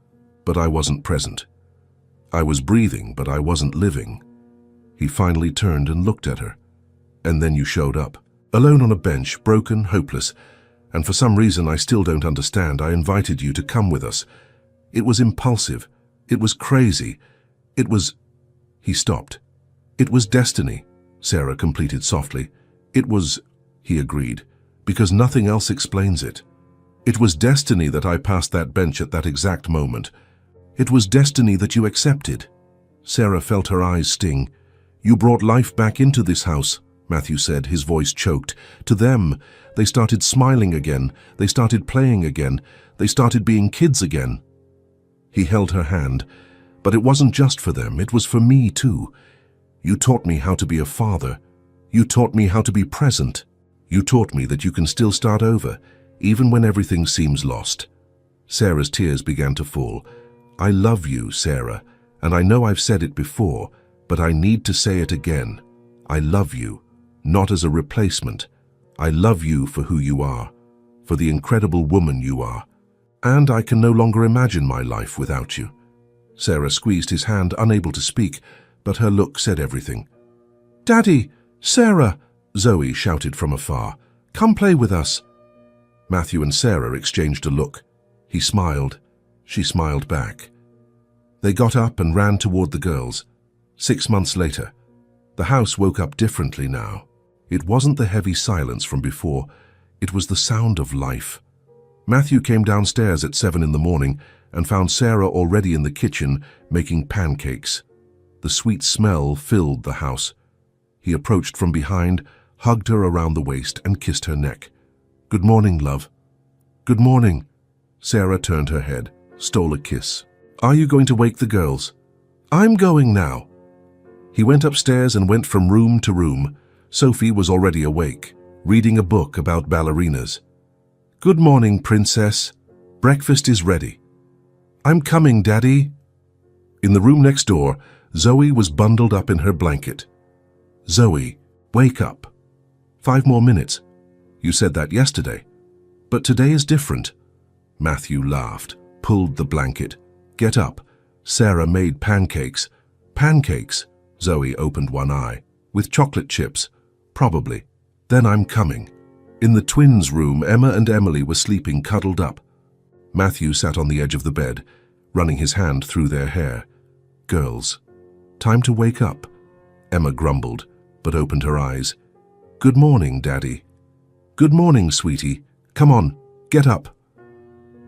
but I wasn't present. I was breathing, but I wasn't living. He finally turned and looked at her. And then you showed up, alone on a bench, broken, hopeless. And for some reason I still don't understand, I invited you to come with us. It was impulsive. It was crazy. It was... He stopped. It was destiny, Sarah completed softly. It was... He agreed, because nothing else explains it. It was destiny that I passed that bench at that exact moment. It was destiny that you accepted. Sarah felt her eyes sting. You brought life back into this house, Matthew said, his voice choked. To them, they started smiling again. They started playing again. They started being kids again. He held her hand. But it wasn't just for them, it was for me too. You taught me how to be a father. You taught me how to be present. You taught me that you can still start over, even when everything seems lost. Sarah's tears began to fall. I love you, Sarah, and I know I've said it before, but I need to say it again. I love you, not as a replacement. I love you for who you are, for the incredible woman you are. And I can no longer imagine my life without you. Sarah squeezed his hand, unable to speak, but her look said everything. Daddy! Sarah! Zoe shouted from afar. Come play with us. Matthew and Sarah exchanged a look. He smiled. She smiled back. They got up and ran toward the girls. 6 months later, the house woke up differently now. It wasn't the heavy silence from before, it was the sound of life. Matthew came downstairs at 7 in the morning and found Sarah already in the kitchen making pancakes. The sweet smell filled the house. He approached from behind, hugged her around the waist and kissed her neck. "Good morning, love." "Good morning." Sarah turned her head, stole a kiss. "Are you going to wake the girls?" "I'm going now." He went upstairs and went from room to room. Sophie was already awake, reading a book about ballerinas. "Good morning, princess. Breakfast is ready." "I'm coming, Daddy." In the room next door, Zoe was bundled up in her blanket. "Zoe, wake up. 5 more minutes. You said that yesterday. But today is different." Matthew laughed, pulled the blanket. "Get up." Sarah made pancakes. "Pancakes?" Zoe opened one eye. "With chocolate chips?" "Probably." "Then I'm coming." In the twins' room, Emma and Emily were sleeping cuddled up. Matthew sat on the edge of the bed, running his hand through their hair. "Girls, time to wake up." Emma grumbled, but opened her eyes. "Good morning, Daddy." "Good morning, sweetie. Come on, get up."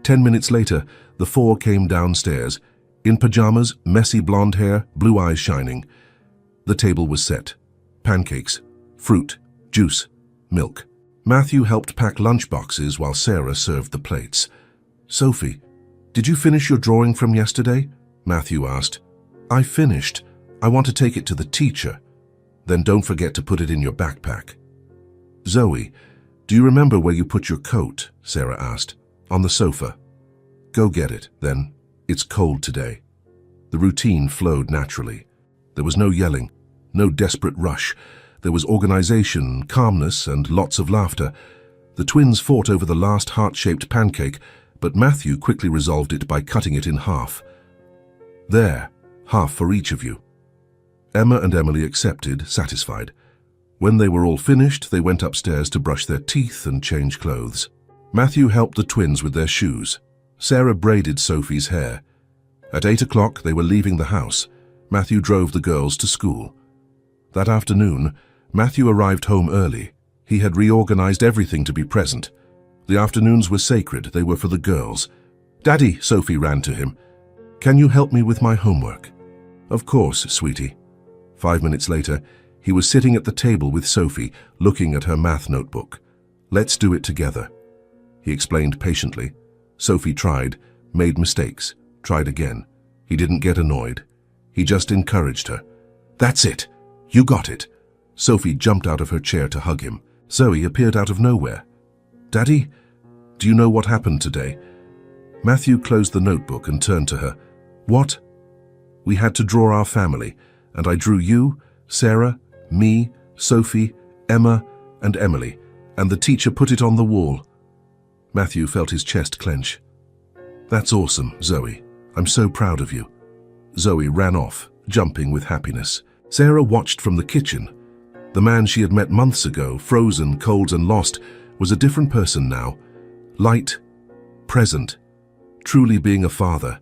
10 minutes later, the 4 came downstairs, in pajamas, messy blonde hair, blue eyes shining. The table was set. Pancakes, fruit, juice, milk. Matthew helped pack lunchboxes while Sarah served the plates. "Sophie, did you finish your drawing from yesterday?" Matthew asked. "I finished. I want to take it to the teacher." "Then don't forget to put it in your backpack." "Zoe, do you remember where you put your coat?" Sarah asked. "On the sofa." "Go get it, then. It's cold today." The routine flowed naturally. There was no yelling, no desperate rush. There was organization, calmness, and lots of laughter. The twins fought over the last heart-shaped pancake, but Matthew quickly resolved it by cutting it in half. "There, half for each of you." Emma and Emily accepted, satisfied. When they were all finished, they went upstairs to brush their teeth and change clothes. Matthew helped the twins with their shoes. Sarah braided Sophie's hair. At 8 o'clock, they were leaving the house. Matthew drove the girls to school. That afternoon, Matthew arrived home early. He had reorganized everything to be present. The afternoons were sacred. They were for the girls. "Daddy," Sophie ran to him. "Can you help me with my homework?" "Of course, sweetie." 5 minutes later, he was sitting at the table with Sophie, looking at her math notebook. "Let's do it together," he explained patiently. Sophie tried, made mistakes, tried again. He didn't get annoyed. He just encouraged her. "That's it. You got it." Sophie jumped out of her chair to hug him. Zoe appeared out of nowhere. "Daddy, do you know what happened today?" Matthew closed the notebook and turned to her. "What?" "We had to draw our family, and I drew you, Sarah, me, Sophie, Emma, and Emily, and the teacher put it on the wall." Matthew felt his chest clench. "That's awesome, Zoe. I'm so proud of you." Zoe ran off, jumping with happiness. Sarah watched from the kitchen. The man she had met months ago, frozen, cold, and lost, was a different person now. Light, present, truly being a father.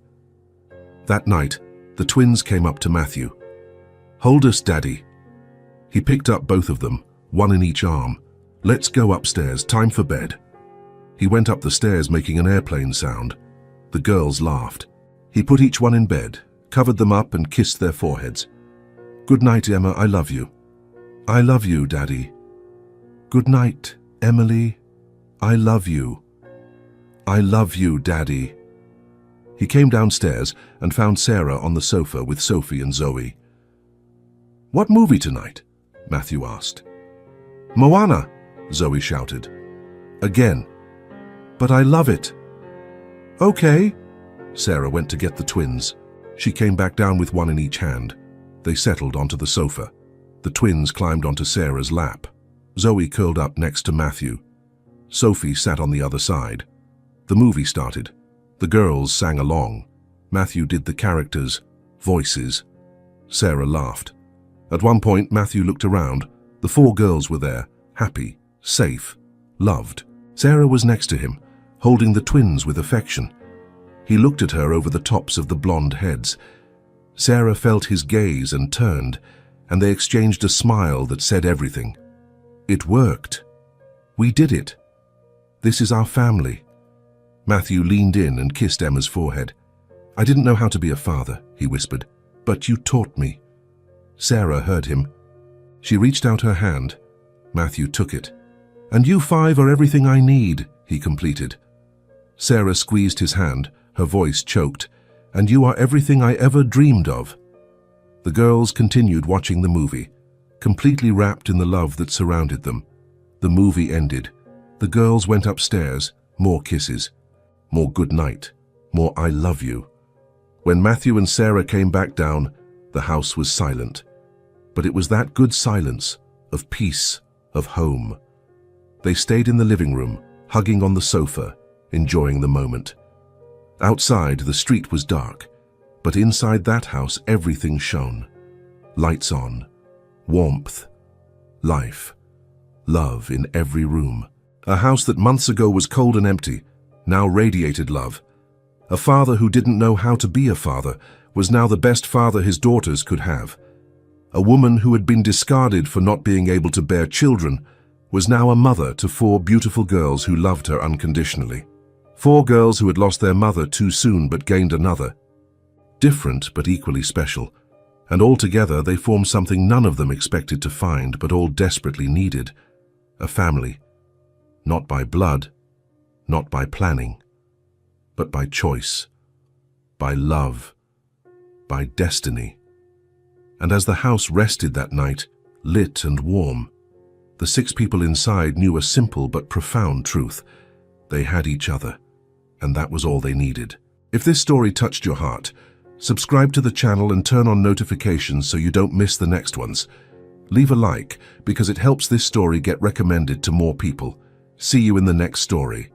That night, the twins came up to Matthew. "Hold us, Daddy." He picked up both of them, one in each arm. "Let's go upstairs, time for bed." He went up the stairs making an airplane sound. The girls laughed. He put each one in bed, covered them up and kissed their foreheads. "Good night, Emma, I love you." "I love you, Daddy." "Good night, Emily. I love you." "I love you, Daddy." He came downstairs and found Sarah on the sofa with Sophie and Zoe. "What movie tonight?" Matthew asked. "Moana," Zoe shouted. "Again." "But I love it." "Okay." Sarah went to get the twins. She came back down with one in each hand. They settled onto the sofa. The twins climbed onto Sarah's lap. Zoe curled up next to Matthew. Sophie sat on the other side. The movie started. The girls sang along. Matthew did the characters' voices. Sarah laughed. At one point, Matthew looked around. The 4 girls were there, happy, safe, loved. Sarah was next to him, holding the twins with affection. He looked at her over the tops of the blonde heads. Sarah felt his gaze and turned, and they exchanged a smile that said everything. It worked. We did it. This is our family. Matthew leaned in and kissed Emma's forehead. I didn't know how to be a father, he whispered, but you taught me. Sarah heard him. She reached out her hand. Matthew took it. And you 5 are everything I need, he completed. Sarah squeezed his hand, her voice choked. And you are everything I ever dreamed of. The girls continued watching the movie, completely wrapped in the love that surrounded them. The movie ended. The girls went upstairs, more kisses, more good night, more I love you. When Matthew and Sarah came back down, the house was silent. But it was that good silence, of peace, of home. They stayed in the living room, hugging on the sofa, enjoying the moment. Outside, the street was dark, but inside that house everything shone. Lights on, warmth, life, love in every room. A house that months ago was cold and empty, now radiated love. A father who didn't know how to be a father was now the best father his daughters could have. A woman who had been discarded for not being able to bear children was now a mother to 4 beautiful girls who loved her unconditionally. 4 girls who had lost their mother too soon but gained another. Different but equally special, and altogether they formed something none of them expected to find but all desperately needed. A family. Not by blood, not by planning, but by choice, by love, by destiny. And as the house rested that night, lit and warm, the 6 people inside knew a simple but profound truth. They had each other, and that was all they needed. If this story touched your heart, subscribe to the channel and turn on notifications so you don't miss the next ones. Leave a like because it helps this story get recommended to more people. See you in the next story.